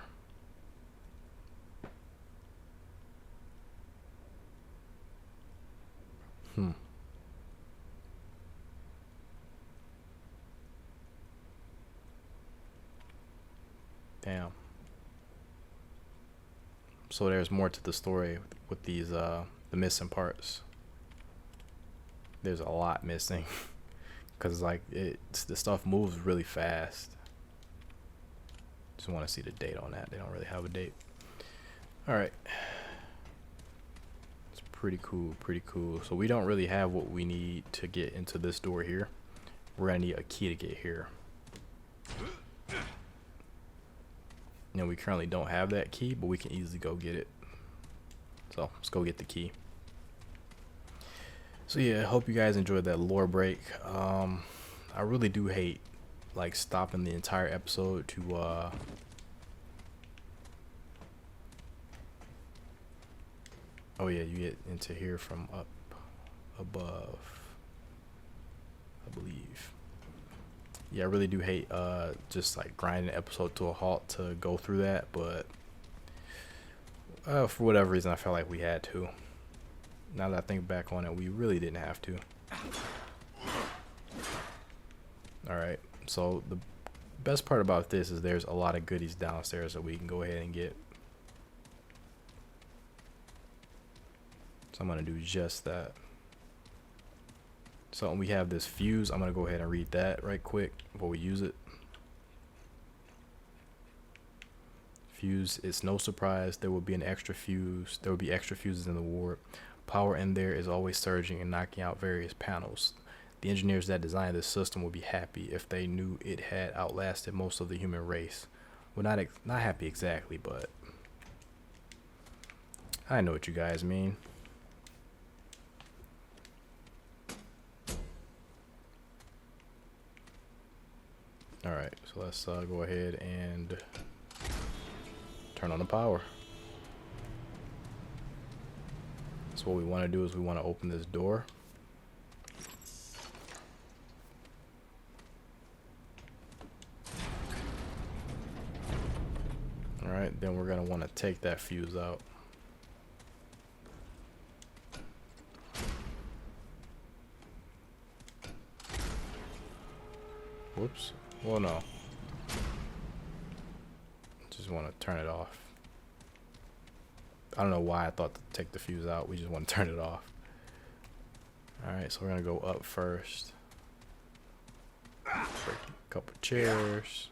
Damn. So there's more to the story with these the missing parts. There's a lot missing because like the stuff moves really fast. Just want to see the date on that. They don't really have a date. All right. It's pretty cool, pretty cool. So we don't really have what we need to get into this door here. We're gonna need a key to get here. You know, we currently don't have that key, but we can easily go get it. So let's go get the key. So yeah, I hope you guys enjoyed that lore break. I really do hate like stopping the entire episode to oh yeah, you get into here from up above, I believe. Yeah, I really do hate just like grinding the episode to a halt to go through that, but for whatever reason I felt like we had to. Now that I think back on it, we really didn't have to. Alright, so the best part about this is there's a lot of goodies downstairs that we can go ahead and get. So I'm going to do just that. So we have this fuse. I'm going to go ahead and read that right quick before we use it. Fuse, it's no surprise there will be an extra fuse. There will be extra fuses in the ward. Power in there is always surging and knocking out various panels. The engineers that designed this system would be happy if they knew it had outlasted most of the human race. Well, not happy exactly, but I know what you guys mean. Alright, so let's go ahead and turn on the power. So what we want to do is we want to open this door. point, then we're gonna want to take that fuse out. Whoops. Well, no. Just want to turn it off. I don't know why I thought to take the fuse out. We just want to turn it off. Alright, so we're going to go up first. Break a couple chairs.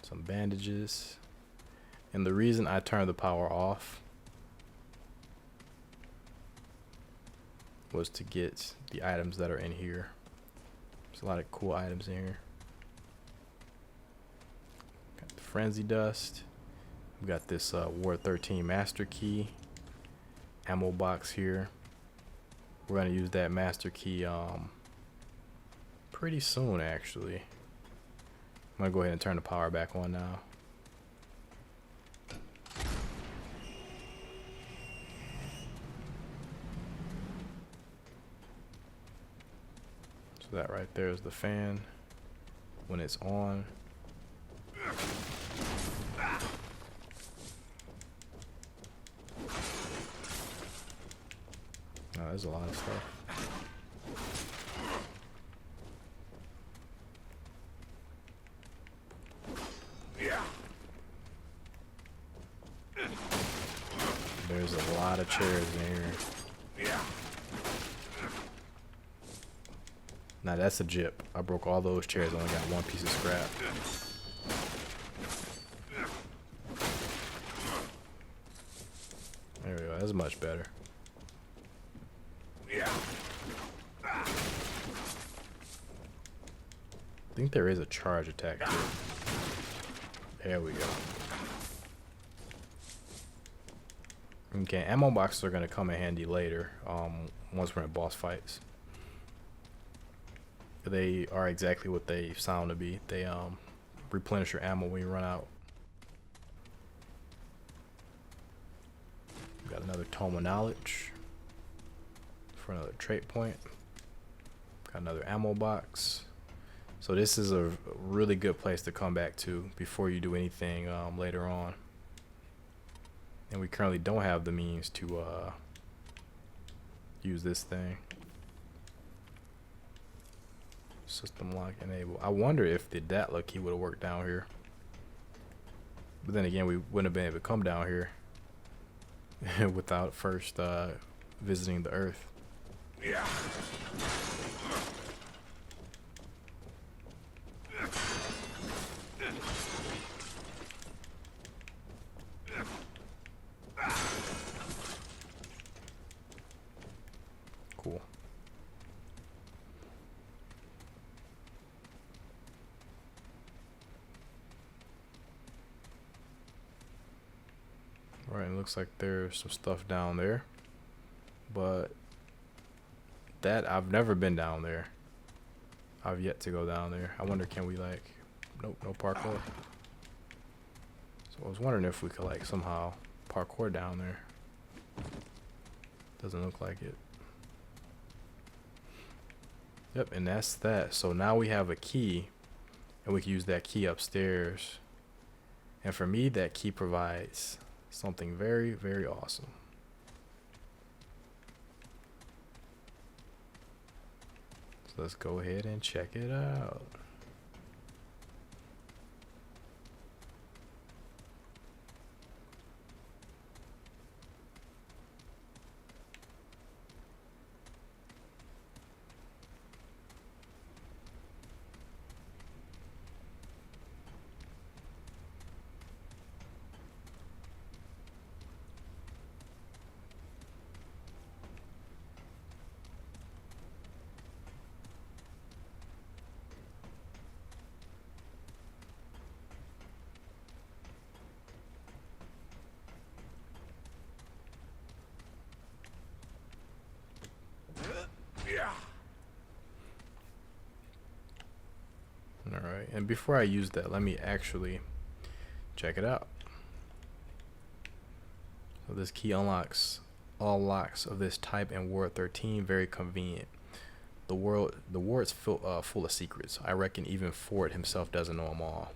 Some bandages. And the reason I turned the power off was to get the items that are in here. There's a lot of cool items in here. Got the frenzy dust. We got this Ward 13 master key. Ammo box here. We're gonna use that master key pretty soon actually. I'm gonna go ahead and turn the power back on now. So that right there is the fan when it's on. Oh, there's a lot of stuff. There's a lot of chairs in here. Now that's a gyp. I broke all those chairs. I only got one piece of scrap. There we go. That's much better. I think there is a charge attack here. There we go. Okay, ammo boxes are gonna come in handy later. Once we're in boss fights. They are exactly what they sound to be. They replenish your ammo when you run out. We got another tome of knowledge for another trait point. Got another ammo box. So this is a really good place to come back to before you do anything later on. And we currently don't have the means to use this thing. System lock enable. I wonder if the Datla key would have worked down here. But then again, we wouldn't have been able to come down here without first visiting the Earth. Yeah. Cool. Alright, it looks like there's some stuff down there. But that, I've never been down there. I've yet to go down there. I wonder, can we like, nope, no parkour. So I was wondering if we could like somehow parkour down there. Doesn't look like it. Yep, and that's that. So now we have a key, and we can use that key upstairs. And for me, that key provides something very, very awesome. So let's go ahead and check it out. Alright, and before I use that, let me actually check it out. So this key unlocks all locks of this type in Ward 13, very convenient. The ward's full of secrets. I reckon even Ford himself doesn't know them all.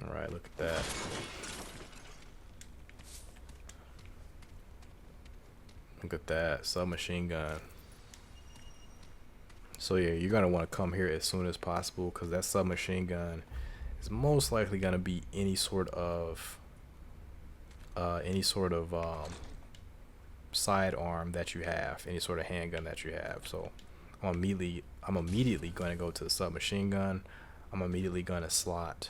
All right, look at that. Look at that submachine gun. So yeah, you're gonna want to come here as soon as possible because that submachine gun is most likely gonna be any sort of sidearm that you have, any sort of handgun that you have. So I'm immediately going to go to the submachine gun. I'm immediately going to slot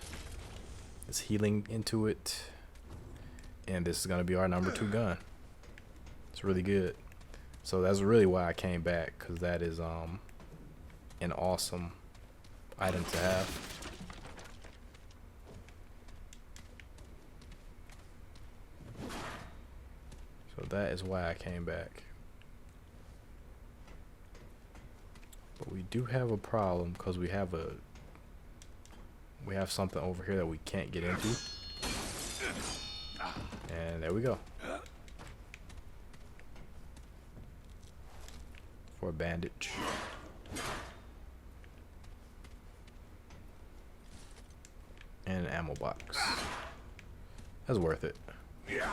this healing into it, and this is going to be our number 2 gun. It's really good. So that's really why I came back, because that is an awesome item to have. So that is why I came back. But we do have a problem because we have something over here that we can't get into. And there we go. For a bandage. And an ammo box. That's worth it. Yeah.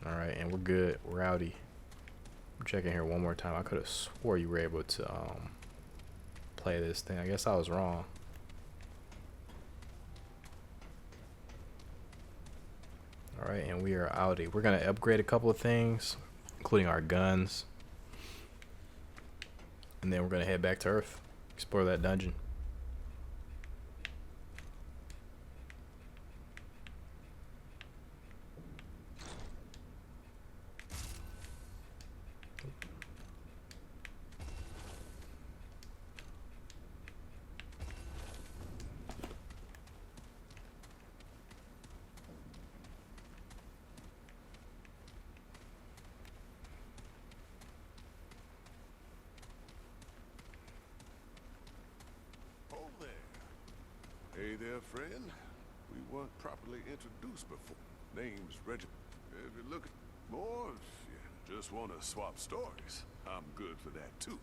Alright, and we're good. We're outie. I'm checking here one more time. I could have swore you were able to play this thing. I guess I was wrong. Alright, and we are outie. We're going to upgrade a couple of things, including our guns. And then we're going to head back to Earth. Explore that dungeon. Hey there, friend. We weren't properly introduced before. Name's Reggie. If you look more, if you just want to swap stories, I'm good for that too.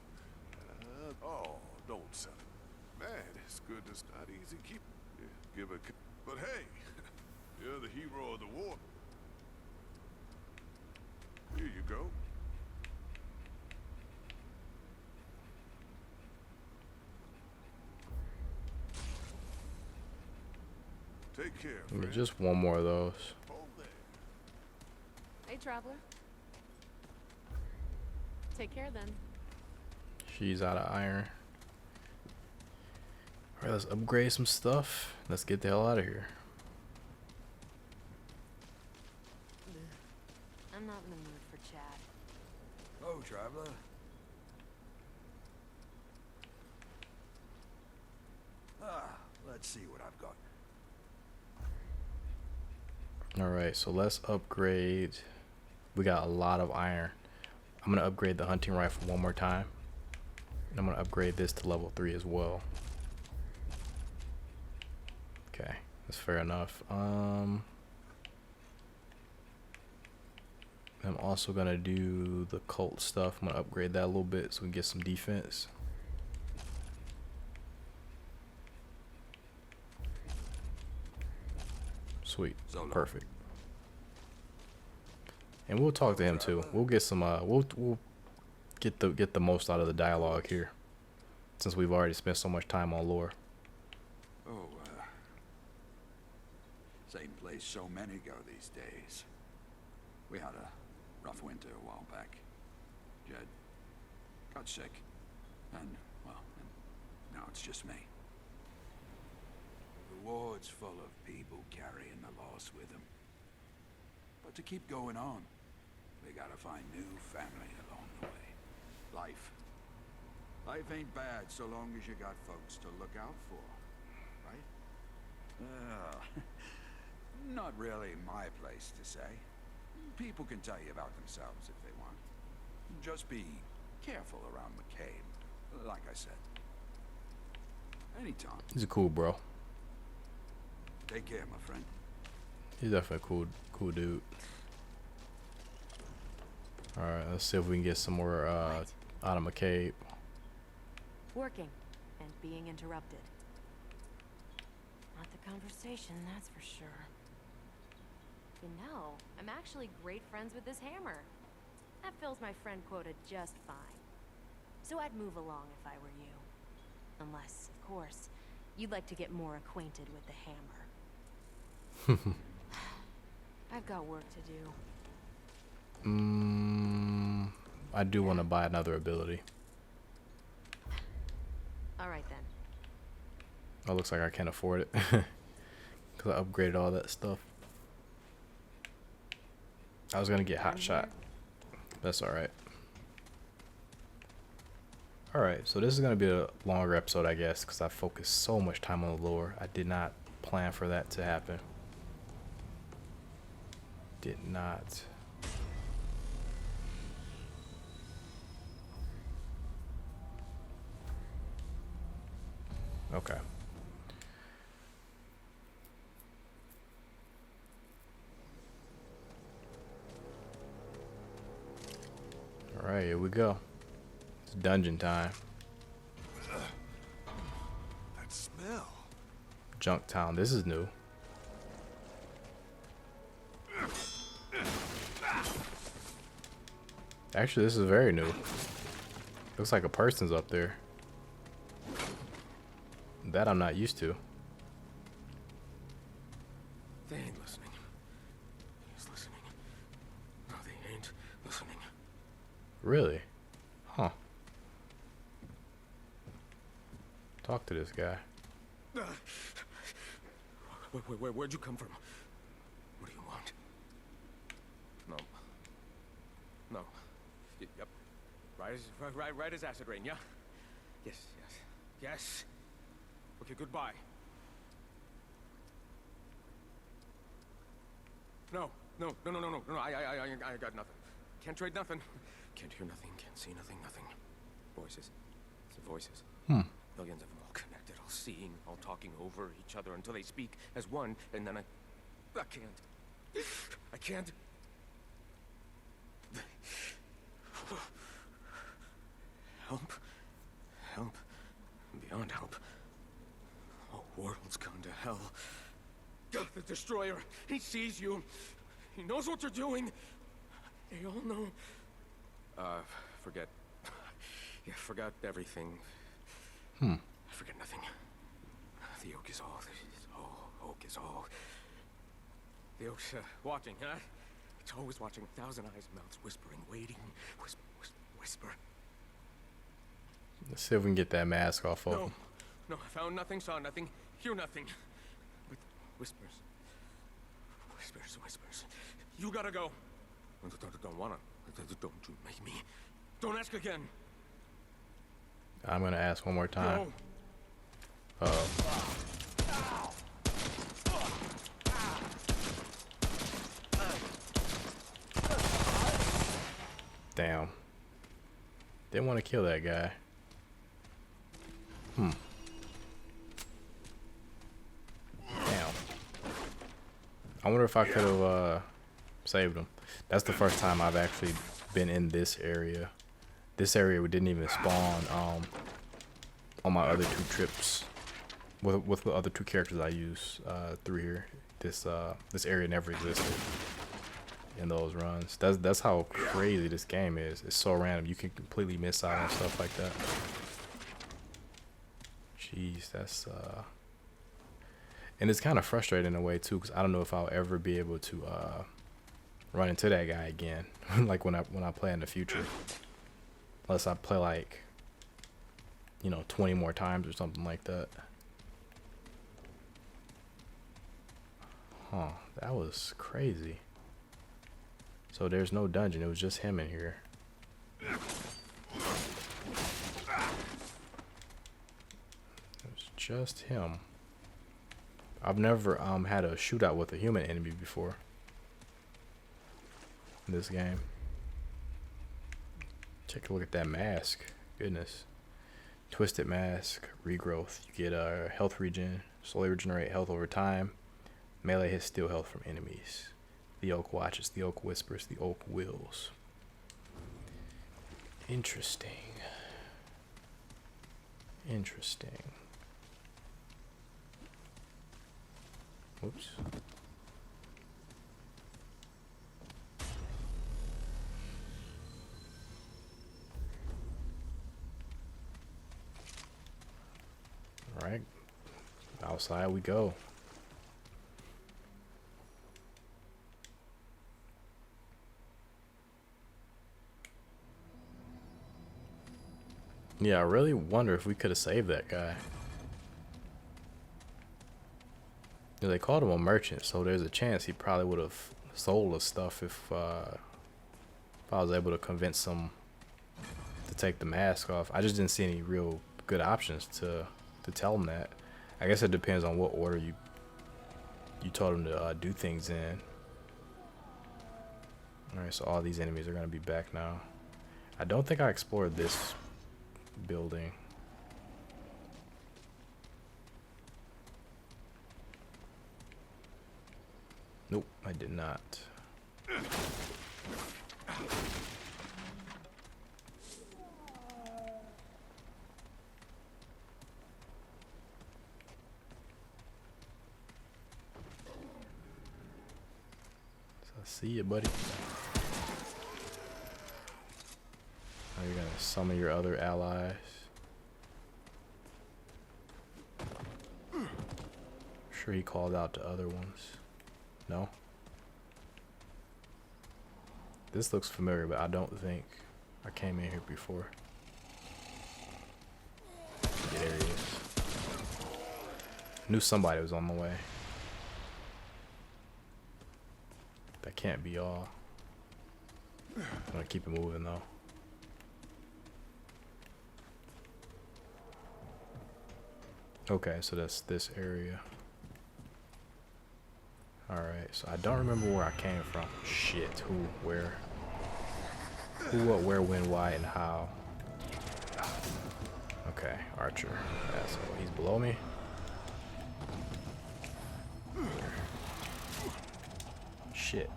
Oh, don't settle. Man, it's good. It's not easy. Give a. But hey, you're the hero of the war. Here you go. Take care, friend. Just one more of those. Hey, traveler. Take care then. She's out of iron. Alright, let's upgrade some stuff. Let's get the hell out of here. I'm not in the mood for chat. Oh, traveler. Let's see what I've got. Alright, so let's upgrade. We got a lot of iron. I'm going to upgrade the hunting rifle one more time. And I'm going to upgrade this to level 3 as well. Okay, that's fair enough. I'm also going to do the cult stuff. I'm going to upgrade that a little bit so we can get some defense. Sweet. Perfect. And we'll talk to him too. We'll get some we'll get the most out of the dialogue here, since we've already spent so much time on lore. Oh, same place so many go these days. We had a rough winter a while back. Jed got sick, and now it's just me. The ward's full of people carrying the loss with them. But to keep going on, we gotta find new family along the way. Life ain't bad so long as you got folks to look out for, right? Not really my place to say. People can tell you about themselves if they want. Just be careful around McCabe. Like I said. Anytime. He's a cool bro. Take care, my friend. He's definitely a cool dude. Alright, let's see if we can get some more out of McCabe. Working and being interrupted. Not the conversation, that's for sure. You know, I'm actually great friends with this hammer. That fills my friend quota just fine. So I'd move along if I were you. Unless, of course, you'd like to get more acquainted with the hammer. I've got work to do. I do want to buy another ability. Alright then. Oh, looks like I can't afford it. Because I upgraded all that stuff. I was going to get Hot Shot. That's alright. Alright, so this is going to be a longer episode, I guess, because I focused so much time on the lore. I did not plan for that to happen. Did not. Okay. Alright, here we go. It's dungeon time. That smell. Junk Town. This is new. Actually, this is very new. Looks like a person's up there. That I'm not used to. They ain't listening. He's listening. No, they ain't listening. Really? Huh. Talk to this guy. Where'd you come from? What do you want? No. No. Yep. Right as acid rain, yeah? Yes. Yes. Okay, goodbye. No. I got nothing. Can't trade nothing. Can't hear nothing. Can't see nothing. Voices. It's voices. Millions of them all connected, all seeing, all talking over each other until they speak as one, and then I can't. Help. Beyond help. Whole world's gone to hell. God, the Destroyer, he sees you. He knows what you're doing. They all know. Forget. Yeah, forgot everything. I forget nothing. The oak is all. Oak is all. The oak's watching, huh? It's always watching. 1,000 eyes, mouths whispering, waiting. Whisper. Let's see if we can get that mask off of him. No, I found nothing, saw nothing, hear nothing. But whispers. You gotta go. Don't wanna. Don't you make me. Don't ask again. I'm gonna ask one more time. Go. Uh-oh. Damn. Didn't want to kill that guy. Damn. I wonder if I could have saved him. That's the first time I've actually been in this area. This area we didn't even spawn on my other two trips with the other two characters I use through here. This area never existed in those runs. That's how crazy this game is. It's so random. You can completely miss out on stuff like that. Jeez, that's and it's kind of frustrating in a way too, because I don't know if I'll ever be able to run into that guy again, like when I play in the future, unless I play like 20 more times or something like that. Huh, that was crazy. So there's no dungeon, it was just him in here. It was just him. I've never had a shootout with a human enemy before in this game. Take a look at that mask. Goodness. Twisted Mask, regrowth. You get a health regen, slowly regenerate health over time. Melee hits steal health from enemies. The Oak watches, the Oak whispers, the Oak wills. Interesting. Interesting. Oops. All right, outside we go. Yeah, I really wonder if we could have saved that guy. Yeah, they called him a merchant, so there's a chance he probably would have sold us stuff if I was able to convince him to take the mask off. I just didn't see any real good options to tell him that. I guess it depends on what order you told him to do things in. Alright, so all these enemies are going to be back now. I don't think I explored this building. Nope, I did not. See you, buddy. Now you're gonna summon your other allies. Sure, he called out to other ones. No? This looks familiar, but I don't think I came in here before. Yeah, there he is. Knew somebody was on the way. That can't be all. I'm gonna keep it moving though. Okay, so that's this area. Alright, so I don't remember where I came from. Shit, who, where? Who, what, where, when, why, and how. Okay, Archer. Asshole. He's below me. Shit.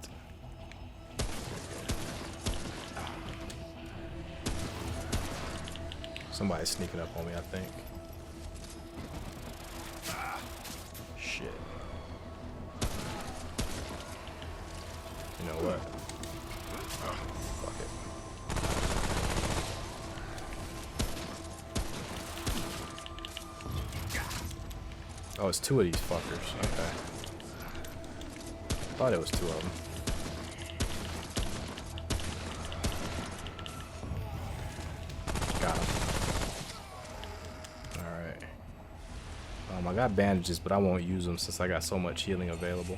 Somebody's sneaking up on me, I think. Shit. You know what? Fuck it. Oh, it's two of these fuckers. Okay. Thought it was two of them. Got him. Alright. I got bandages, but I won't use them since I got so much healing available.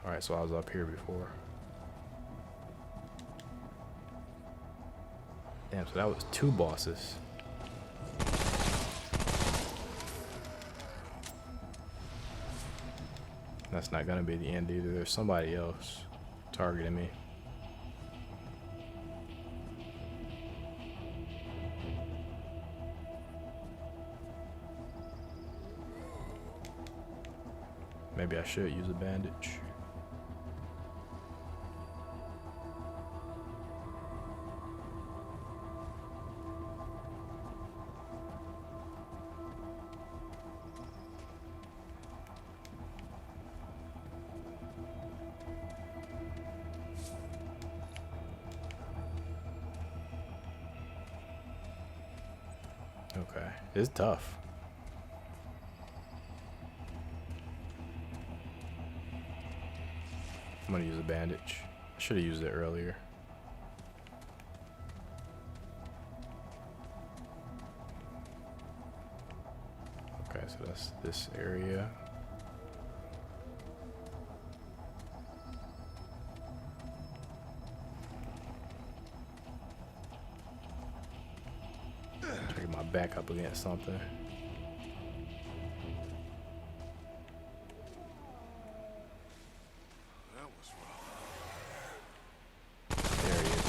Alright, so I was up here before. Damn, so that was two bosses. That's not gonna be the end either. There's somebody else targeting me. Maybe I should use a bandage. Okay, it's tough. I'm gonna use a bandage. I should have used it earlier. Okay, so that's this area. Get my back up against something. That was rough. There he is.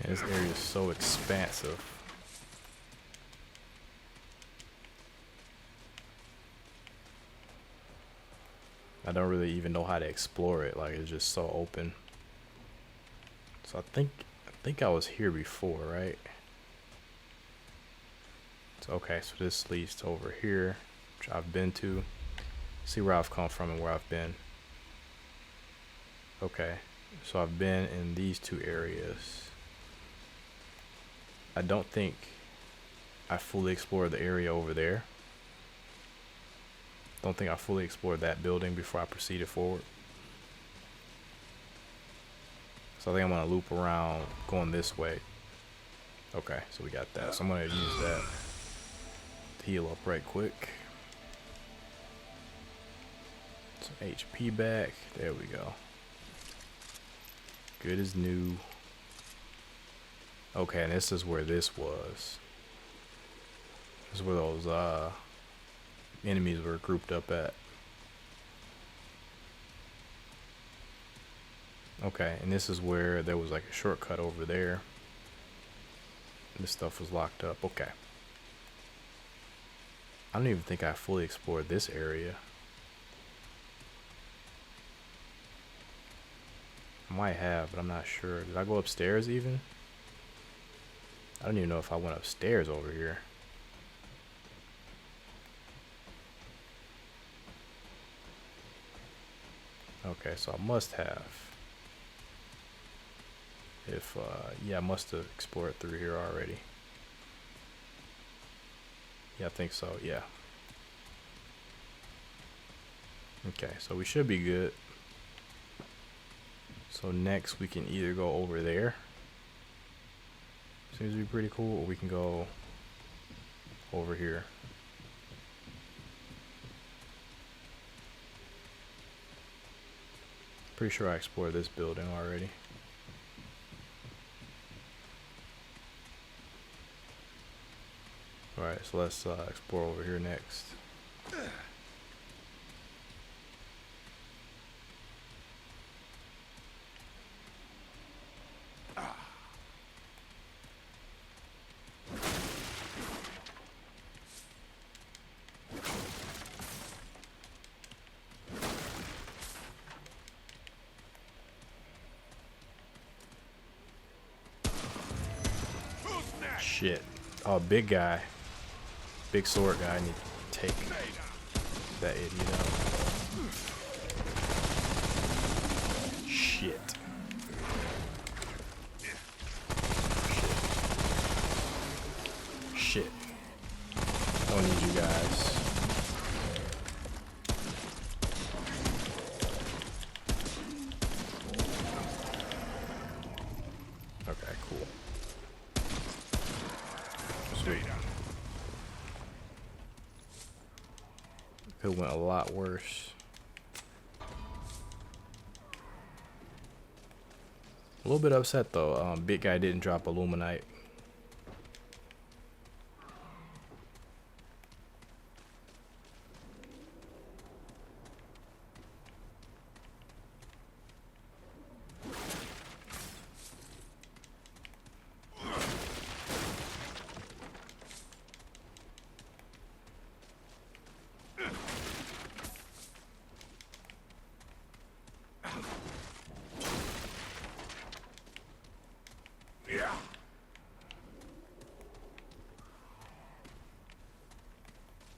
Yeah, this area is so expansive. I don't really even know how to explore it. Like, it's just so open. So I think I was here before, right? So, okay, so this leads to over here, which I've been to. See where I've come from and where I've been. Okay, so I've been in these two areas. I don't think I fully explored the area over there. Don't think I fully explored that building before I proceeded forward. So I think I'm gonna loop around going this way. Okay, so we got that. So I'm gonna use that to heal up right quick. Some HP back. There we go. Good as new. Okay, and this is where this was. This is where those enemies were grouped up at. Okay, and this is where there was like a shortcut over there. This stuff was locked up. Okay. I don't even think I fully explored this area. I might have, but I'm not sure. Did I go upstairs even? I don't even know if I went upstairs over here. Okay, so I must have. If, yeah, I must have explored through here already. Yeah, I think so, yeah. Okay, so we should be good. So next we can either go over there. Seems to be pretty cool, or we can go over here. Pretty sure I explored this building already. Alright, so let's explore over here next. Shit. Oh, big guy. Big sword guy. I need to take that idiot out. Shit. Shit. Don't need you guys. Okay, cool. Sweet. It went a lot worse. A little bit upset though. Big guy didn't drop Illuminite.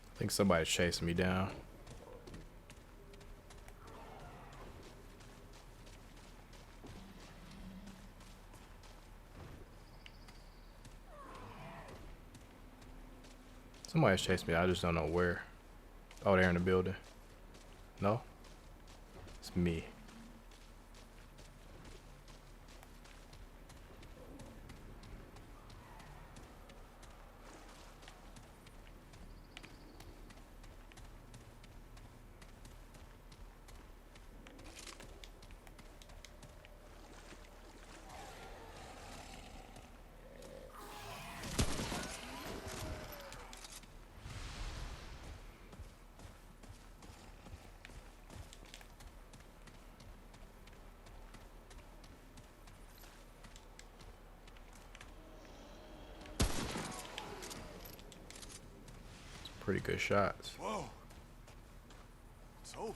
I think somebody's chasing me down. Somebody's chasing me. I just don't know where. Oh, they're in the building. No? It's me. pretty good shots. Whoa. It's over.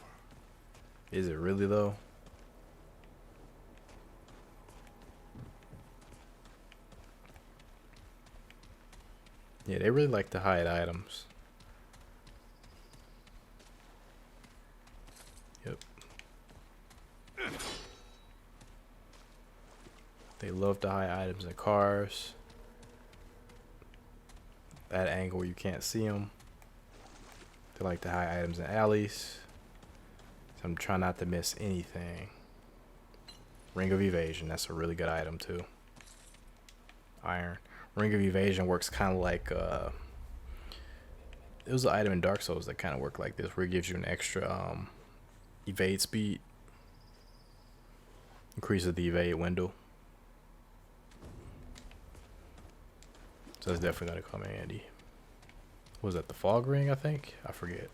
Is it really though? Yeah, they really like to hide items. Yep. They love to hide items in cars. That angle where you can't see them. They like to hide items in alleys. So I'm trying not to miss anything. Ring of Evasion, that's a really good item too. Iron. Ring of Evasion works kind of like it was an item in Dark Souls that kind of worked like this, where it gives you an extra evade speed, increases the evade window. So that's definitely gonna come in handy. Was that the fog ring? I think I forget.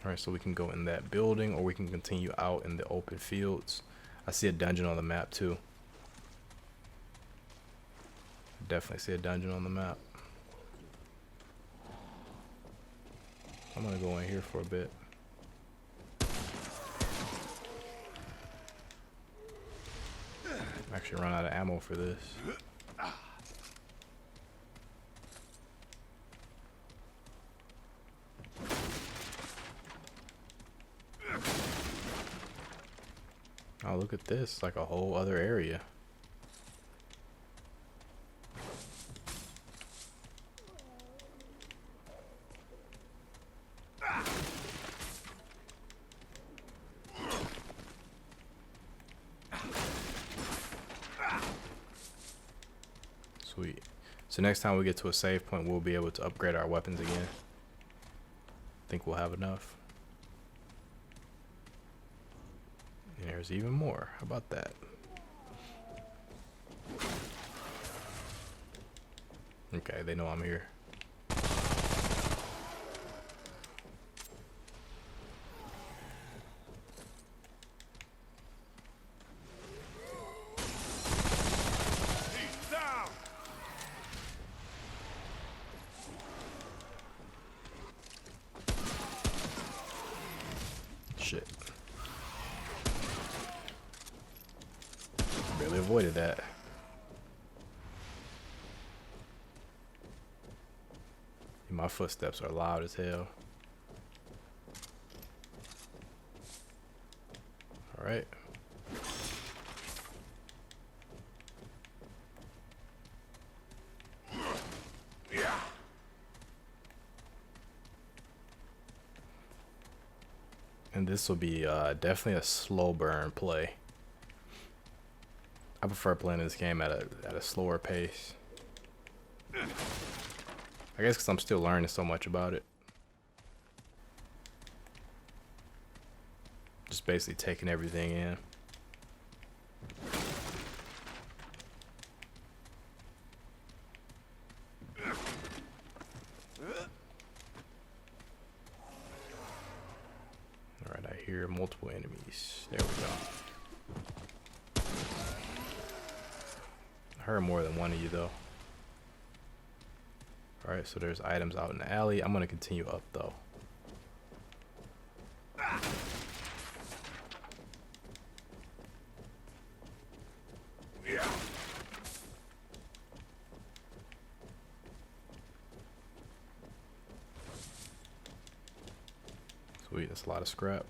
Alright, so we can go in that building or we can continue out in the open fields. I see a dungeon on the map too. Definitely see a dungeon on the map. I'm gonna go in here for a bit. Actually run out of ammo for this. Oh, look at this, like a whole other area. Sweet. So next time we get to a save point, we'll be able to upgrade our weapons again. I think we'll have enough. And there's even more. How about that? Okay, they know I'm here. He's down. Shit. Barely avoided that. My footsteps are loud as hell. All right. Yeah. And this will be definitely a slow burn play. I prefer playing this game at a slower pace. I guess because I'm still learning so much about it. Just basically taking everything in. Alright, I hear multiple enemies. There we go. I heard more than one of you though. Alright, so there's items out in the alley. I'm going to continue up though. Yeah. Sweet, that's a lot of scrap.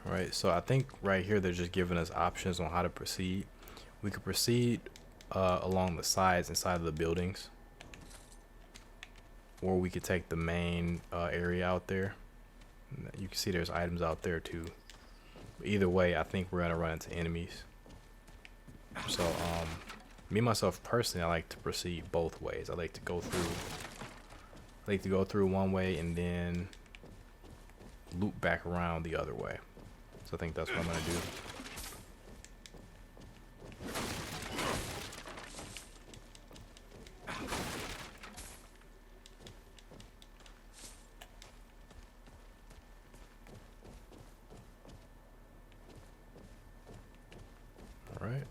Alright, so I think right here they're just giving us options on how to proceed. We could proceed along the sides inside of the buildings. Or we could take the main area out there. You can see there's items out there too. Either way, I think we're going to run into enemies. So, me myself personally, I like to proceed both ways. I like to go through one way and then loop back around the other way. So I think that's what I'm gonna do. All right.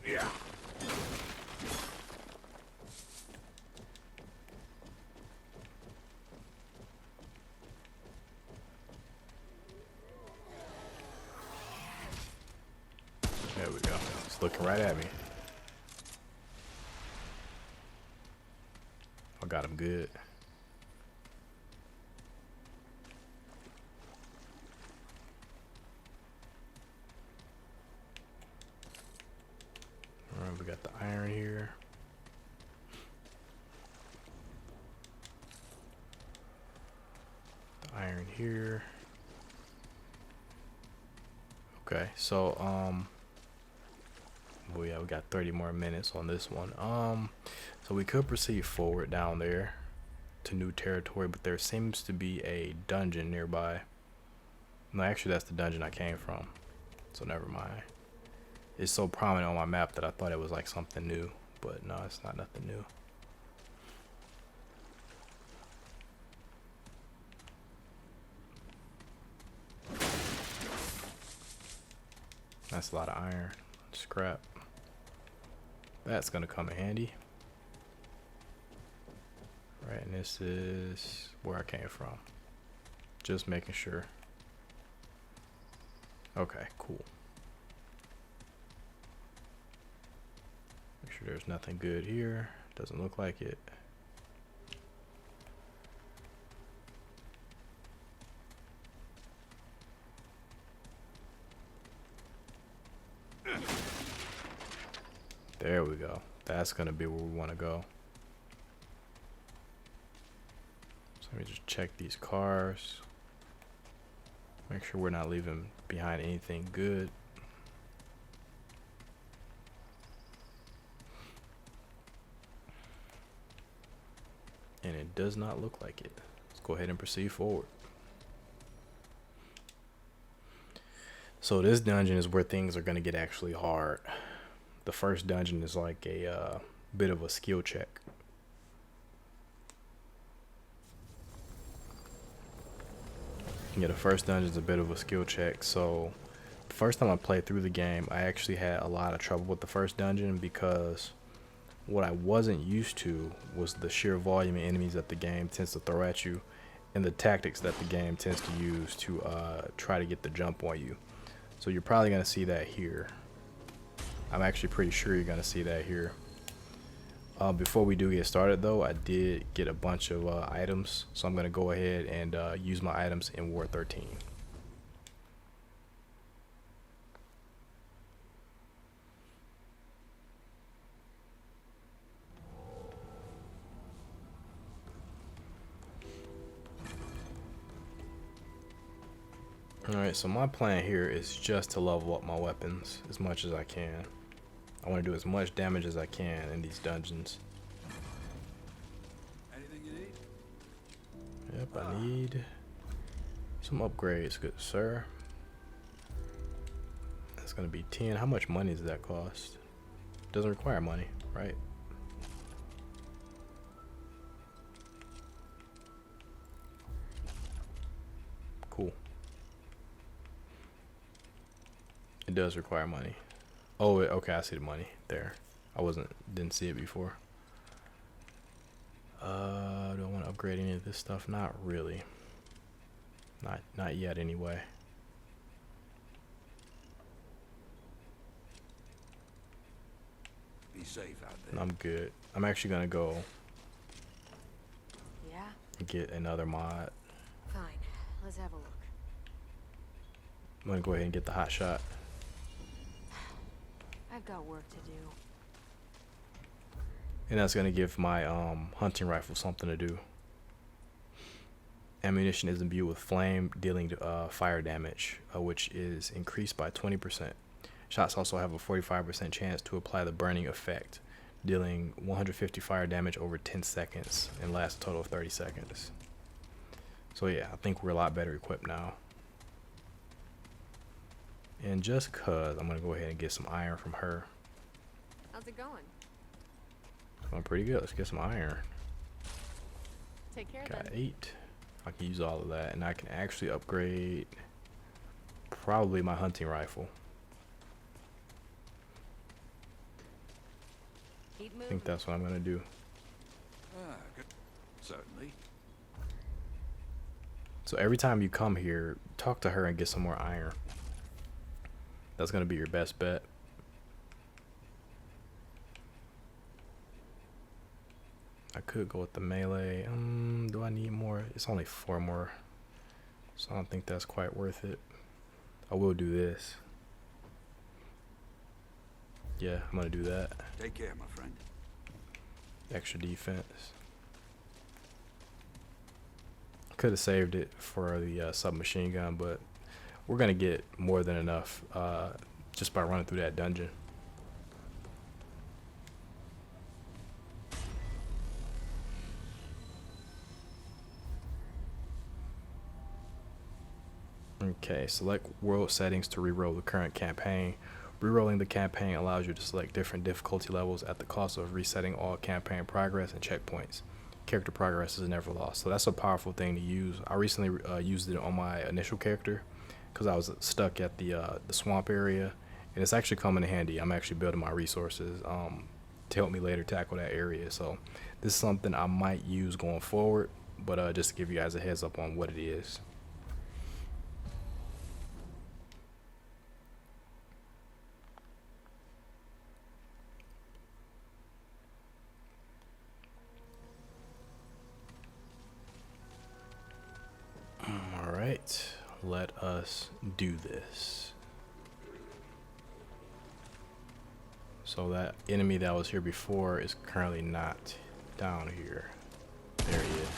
Yeah. There we go. It's looking right at me. I got him good. All right, we got the iron here. The iron here. Okay, so oh yeah, we got 30 more minutes on this one. So we could proceed forward down there to new territory, but there seems to be a dungeon nearby. No, actually that's the dungeon I came from, so never mind. It's so prominent on my map that I thought it was like something new, but no, it's not nothing new. That's a lot of iron. Scrap. That's gonna come in handy. Right, and this is where I came from. Just making sure. Okay, cool. Make sure there's nothing good here. Doesn't look like it. There we go. That's gonna be where we want to go. So let me just check these cars. Make sure we're not leaving behind anything good. And it does not look like it. Let's go ahead and proceed forward. So this dungeon is where things are going to get actually hard. The first dungeon is like a bit of a skill check. Yeah, the first dungeon is a bit of a skill check. So the first time I played through the game, I actually had a lot of trouble with the first dungeon because what I wasn't used to was the sheer volume of enemies that the game tends to throw at you and the tactics that the game tends to use to try to get the jump on you. So you're probably going to see that here. I'm actually pretty sure you're going to see that here. Before we do get started though, I did get a bunch of items, so I'm going to go ahead and use my items in War 13. Alright, so my plan here is just to level up my weapons as much as I can. I want to do as much damage as I can in these dungeons. Anything you need? Yep, I need some upgrades, good sir. That's going to be 10. How much money does that cost? Doesn't require money, right? Cool. It does require money. Oh, okay, I see the money there. Didn't see it before. Do I want to upgrade any of this stuff? Not really. Not yet anyway. Be safe out there. I'm good. I'm actually gonna go Yeah? and get another mod. Fine. Let's have a look. I'm gonna go ahead and get the hot shot. I've got work to do. And that's gonna give my hunting rifle something to do. Ammunition is imbued with flame, dealing fire damage, which is increased by 20%. Shots also have a 45% chance to apply the burning effect, dealing 150 fire damage over 10 seconds and lasts a total of 30 seconds. So yeah, I think we're a lot better equipped now. And just cause, I'm gonna go ahead and get some iron from her. How's it going? Going pretty good. Let's get some iron. Take care Got then. 8. I can use all of that, and I can actually upgrade probably my hunting rifle. Keep I moving. think that's what I'm gonna do. Good. Certainly. So every time you come here, talk to her and get some more iron. That's gonna be your best bet. I could go with the melee. Do I need more? It's only 4 more, so I don't think that's quite worth it. I will do this. Yeah, I'm gonna do that. Take care, my friend. Extra defense. Could have saved it for the submachine gun, but we're gonna get more than enough just by running through that dungeon. Okay, select world settings to reroll the current campaign. Rerolling the campaign allows you to select different difficulty levels at the cost of resetting all campaign progress and checkpoints. Character progress is never lost, so that's a powerful thing to use. I recently used it on my initial character because I was stuck at the swamp area, and it's actually coming in handy. I'm actually building my resources to help me later tackle that area, so this is something I might use going forward, but just to give you guys a heads up on what it is. Alright, let us do this. So that enemy that was here before is currently not down here. There he is.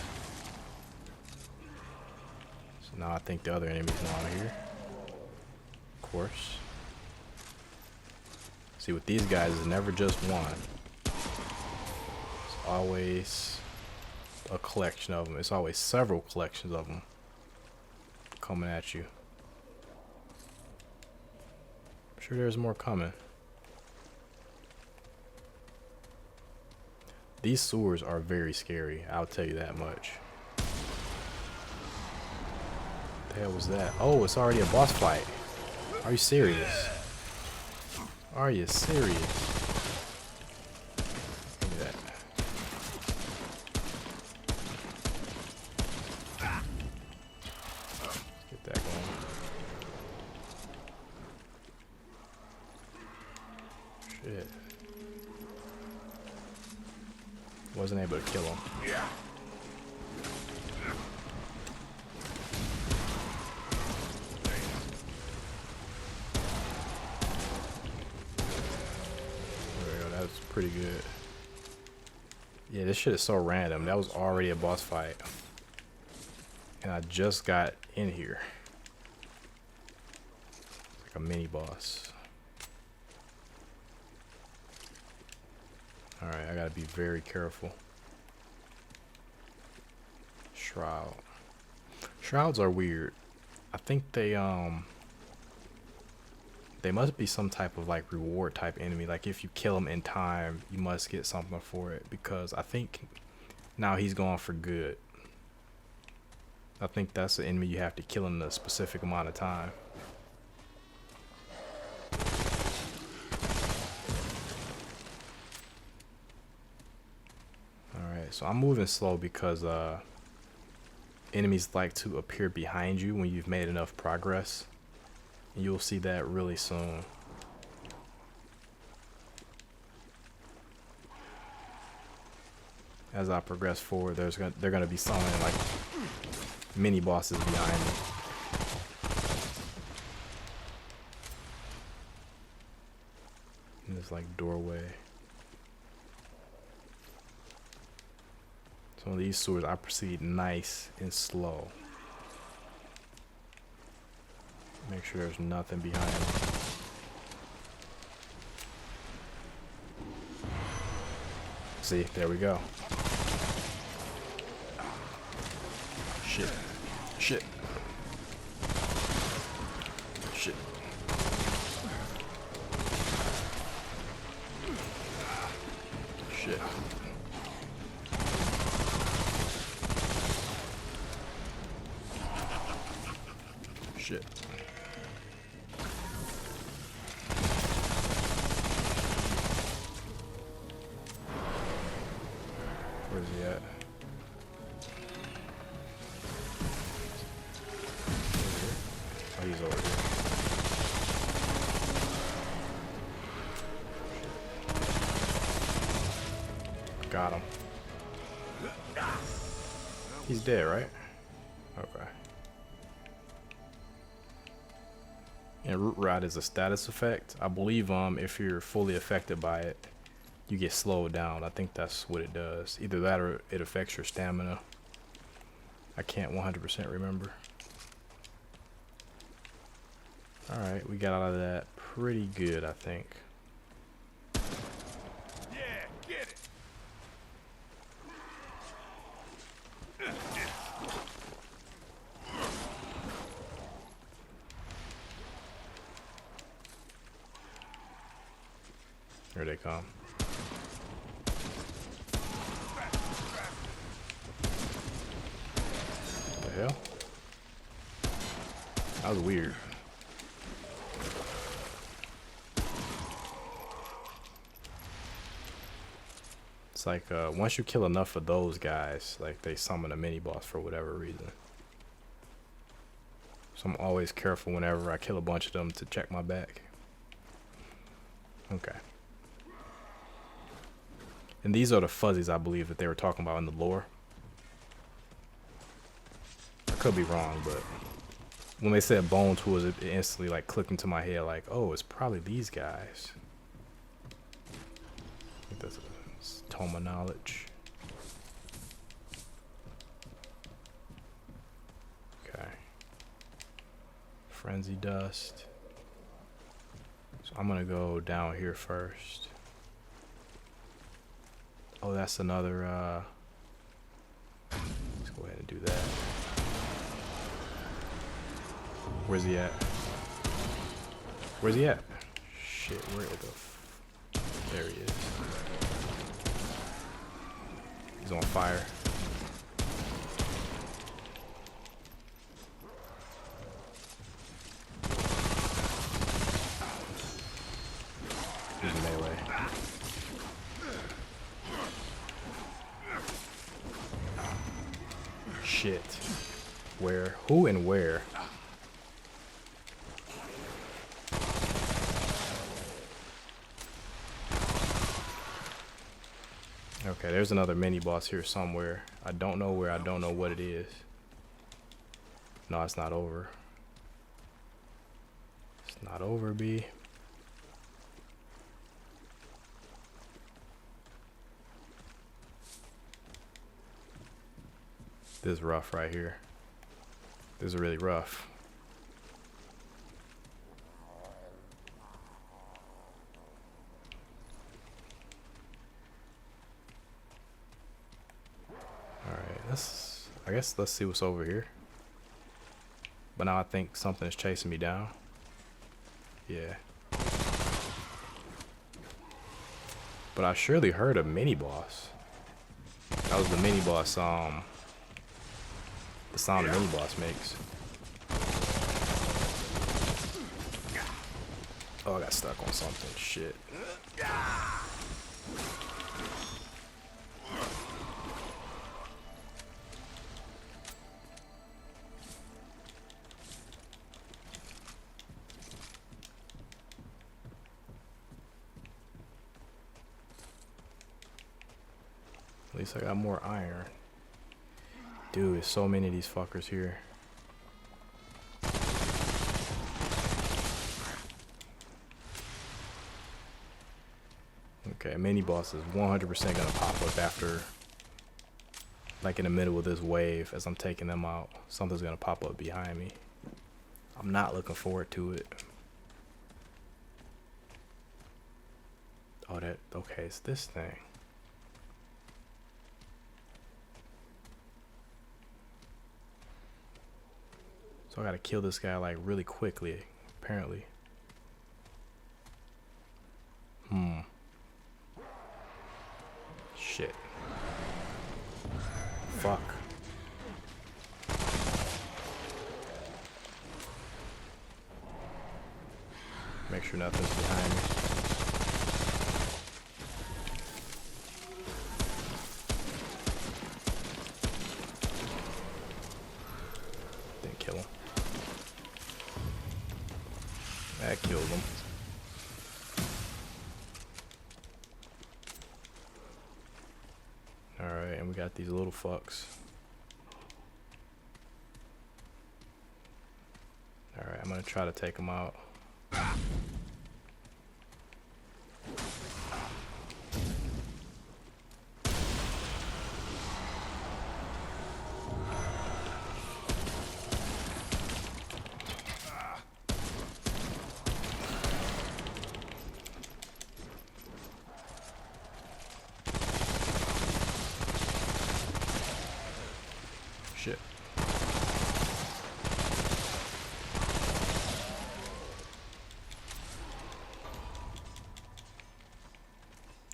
So now I think the other enemy's down here. Of course. See, with these guys, it's never just one. It's always a collection of them. It's always several collections of them coming at you. I'm sure there's more coming. These sewers are very scary, I'll tell you that much. What the hell was that? Oh, it's already a boss fight. Are you serious? Are you serious? Look at that. Get that going. Shit. Wasn't able to kill him. Yeah. There we go, that was pretty good. Yeah, this shit is so random. That was already a boss fight. And I just got in here. It's like a mini boss. Alright, I gotta be very careful. Shroud. Shrouds are weird. I think they must be some type of like reward type enemy. Like if you kill him in time, you must get something for it. Because I think now he's gone for good. I think that's the enemy you have to kill in a specific amount of time. Alright, so I'm moving slow because enemies like to appear behind you when you've made enough progress. And you'll see that really soon. As I progress forward, they're gonna be summoning like mini bosses behind me. In this like doorway. So Some of these sewers I proceed nice and slow. Make sure there's nothing behind me. See, there we go. Shit. Shit. Shit. Shit. Shit. Where's he at? Oh, he's over here. Got him. He's dead, right? Okay. And root rot is a status effect. I believe if you're fully affected by it, you get slowed down. I think that's what it does. Either that or it affects your stamina. I can't 100% remember. Alright, we got out of that pretty good, I think. Yeah, get it. Here they come. What the hell? That was weird. It's like once you kill enough of those guys, like they summon a mini boss for whatever reason. So I'm always careful whenever I kill a bunch of them to check my back. Okay. And these are the fuzzies, I believe, that they were talking about in the lore. I could be wrong, but when they said bone tools, it instantly like clicked into my head like, oh, it's probably these guys. I think that's a TOME knowledge. Okay. Frenzy dust. So I'm gonna go down here first. Oh, that's another, let's go ahead and do that. Where's he at? Where's he at? Shit, where the there he is. He's on fire. He's melee. Shit. Where? Who and where? Okay, there's another mini boss here somewhere. I don't know where. I don't know what it is. No, it's not over. It's not over, B. This is rough right here. This is really rough. I guess let's see what's over here. But now I think something is chasing me down. Yeah. But I surely heard a mini boss. That was the mini boss, the sound a mini boss makes. Oh, I got stuck on something. Shit. At least I got more iron. Dude, there's so many of these fuckers here. Okay, mini boss is 100% gonna pop up after like in the middle of this wave, as I'm taking them out, something's gonna pop up behind me. I'm not looking forward to it. Oh, that, okay, it's this thing. So I gotta kill this guy like really quickly, apparently. Shit. Fuck. Make sure nothing's behind me. Didn't kill him. That killed him. Alright, and we got these little fucks. Alright, I'm gonna try to take them out. Shit.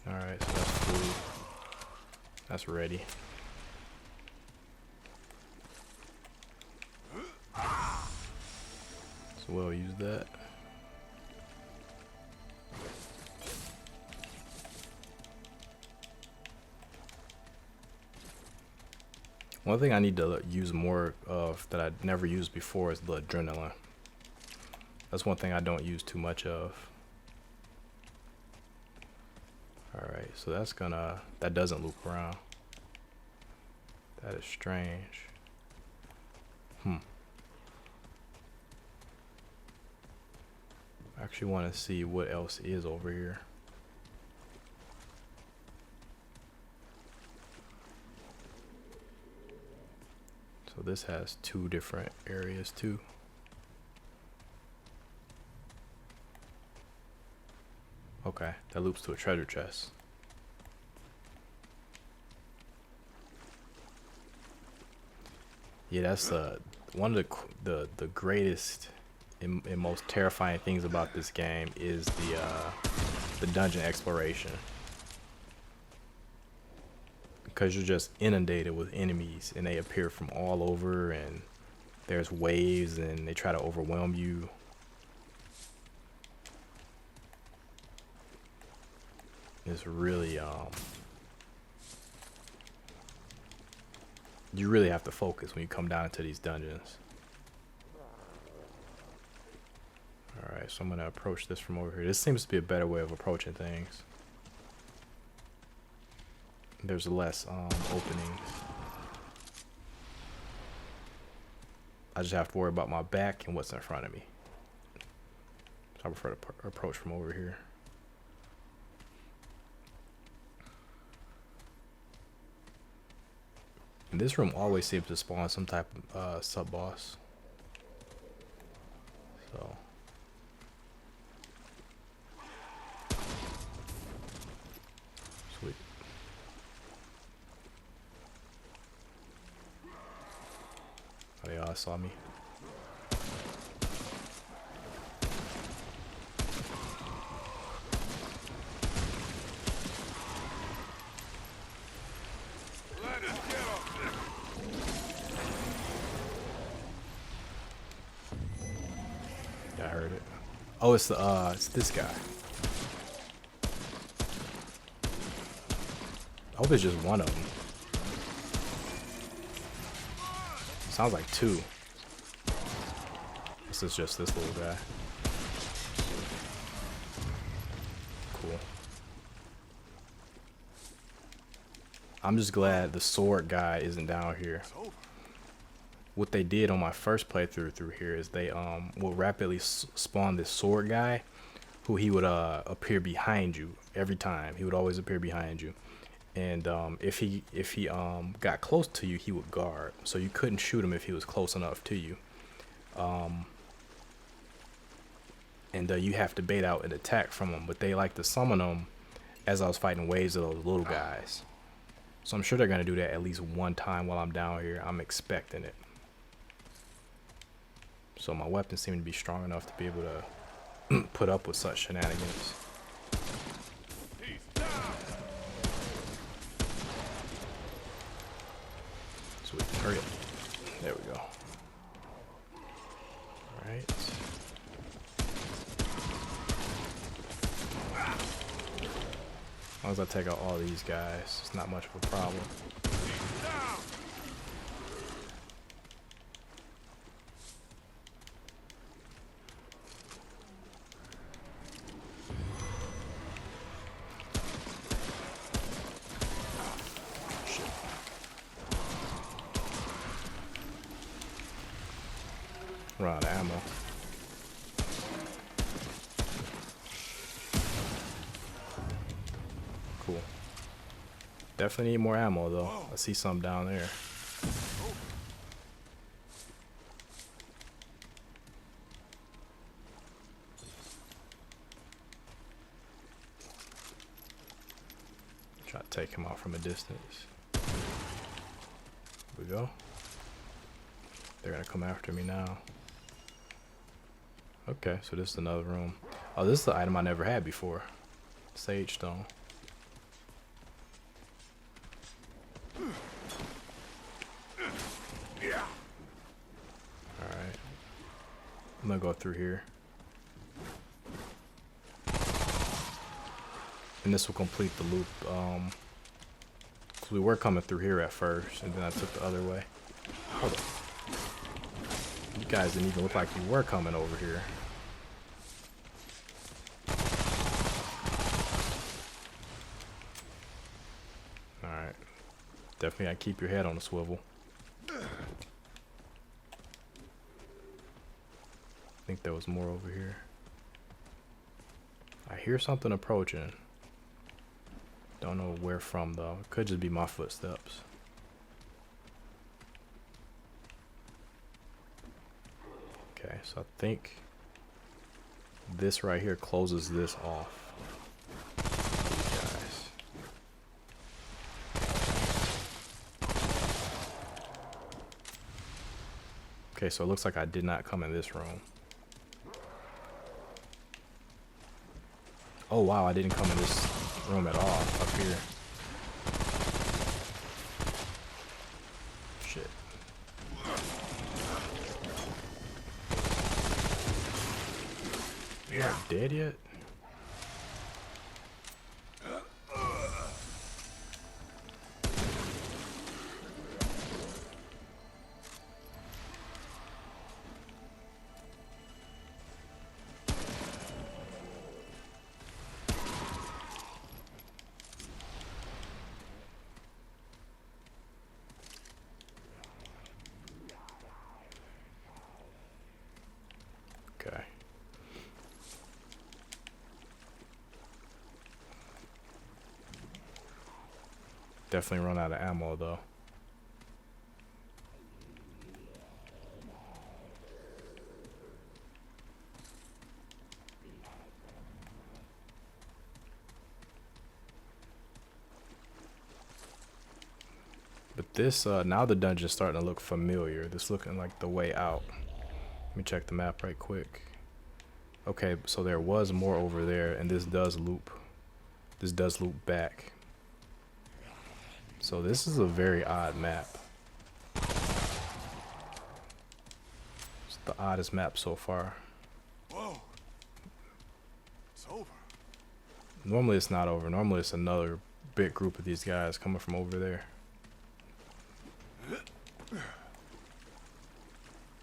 Alright, so that's food. That's ready. So we'll use that. One thing I need to use more of that I'd never used before is the adrenaline. That's one thing I don't use too much of. Alright, so that's gonna, that doesn't loop around. That is strange. I actually want to see what else is over here. So this has two different areas too. Okay, that loops to a treasure chest. Yeah, that's one of the greatest and most terrifying things about this game is the dungeon exploration. Because you're just inundated with enemies and they appear from all over and there's waves and they try to overwhelm you. It's really you really have to focus when you come down into these dungeons. Alright, so I'm gonna approach this from over here. This seems to be a better way of approaching things. There's less openings. I just have to worry about my back and what's in front of me. So I prefer to approach from over here. And this room always seems to spawn some type of sub-boss. So sweet. Oh yeah, I saw me. Yeah, I heard it. Oh, it's this guy. I hope it's just one of them. Sounds like two. This is just this little guy. Cool. I'm just glad the sword guy isn't down here. What they did on my first playthrough through here is they will rapidly spawn this sword guy who he would appear behind you every time. He would always appear behind you. And if he got close to you, he would guard, so you couldn't shoot him if he was close enough to you. And you have to bait out an attack from them, but they like to summon them as I was fighting waves of those little guys. So I'm sure they're gonna do that at least one time while I'm down here. I'm expecting it. So my weapons seem to be strong enough to be able to put up with such shenanigans. Sweet, hurry up. There we go. Alright. As long as I take out all these guys, it's not much of a problem. Run out of ammo. Cool. Definitely need more ammo though. I see some down there. Try to take him out from a distance. Here we go. They're gonna come after me now. Okay, so this is another room. Oh, this is the item I never had before. Sagestone. Alright. I'm gonna go through here. And this will complete the loop. So we were coming through here at first, and then I took the other way. Hold up. You guys didn't even look like you were coming over here. Alright. Definitely gotta keep your head on a swivel. I think there was more over here. I hear something approaching. Don't know where from though. It could just be my footsteps. Okay, so I think this right here closes this off. Okay, so it looks like I did not come in this room. Oh wow, I didn't come in this room at all up here. Shit. You're not dead yet? Okay. Definitely run out of ammo though. But this, now the dungeon's starting to look familiar. This looking like the way out. Let me check the map right quick. Okay, so there was more over there, and this does loop. This does loop back. So this is a very odd map. It's the oddest map so far. Whoa. It's over. Normally it's not over. Normally it's another big group of these guys coming from over there.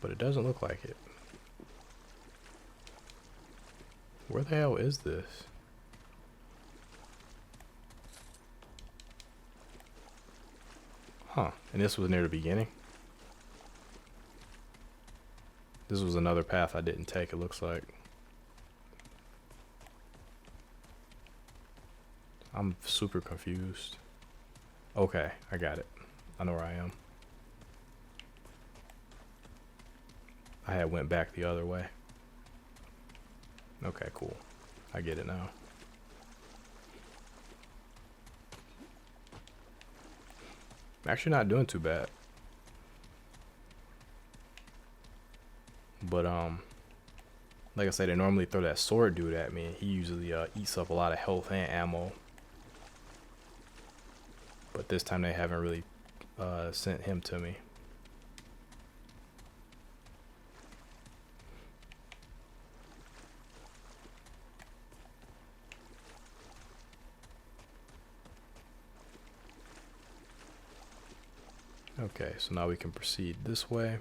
But it doesn't look like it. Where the hell is this? Huh, and this was near the beginning? This was another path I didn't take, it looks like. I'm super confused. Okay, I got it. I know where I am. I had went back the other way. Okay, cool. I get it now. I'm actually not doing too bad. But like I said, they normally throw that sword dude at me. He usually eats up a lot of health and ammo. But this time they haven't really sent him to me. Okay, so now we can proceed this way.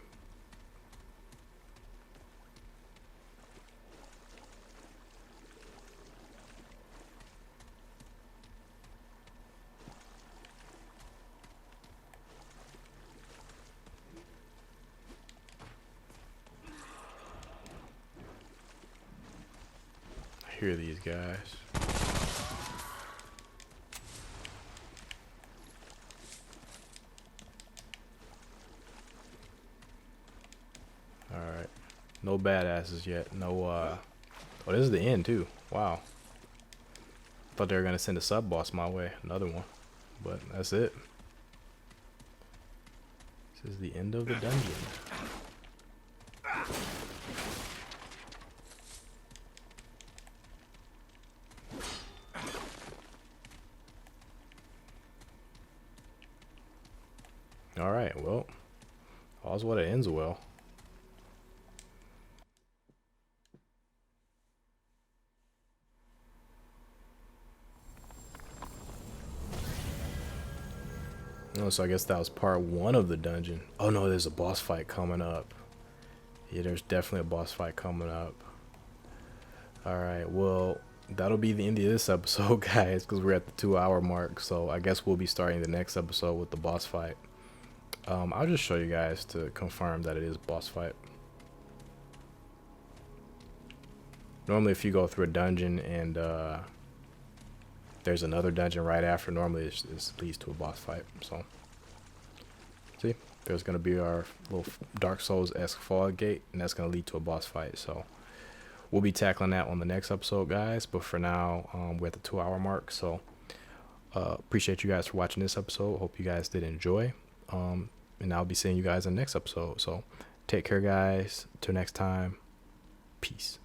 I hear these guys. Alright. No badasses yet. No, oh, this is the end, too. Wow. Thought they were going to send a sub-boss my way. Another one. But that's it. This is the end of the dungeon. Alright, well. All's what it ends well. Oh, so I guess that was part 1 of the dungeon. Oh no, there's a boss fight coming up. Yeah, there's definitely a boss fight coming up. Alright, well, that'll be the end of this episode, guys, because we're at the 2-hour mark. So I guess we'll be starting the next episode with the boss fight. I'll just show you guys to confirm that it is a boss fight. Normally, if you go through a dungeon and there's another dungeon right after, normally it leads to a boss fight. So, see, there's going to be our little Dark Souls-esque fog gate, and that's going to lead to a boss fight. So, we'll be tackling that on the next episode, guys. But for now, we're at the 2-hour mark. So, appreciate you guys for watching this episode. Hope you guys did enjoy. And I'll be seeing you guys in the next episode. So, take care, guys. Till next time. Peace.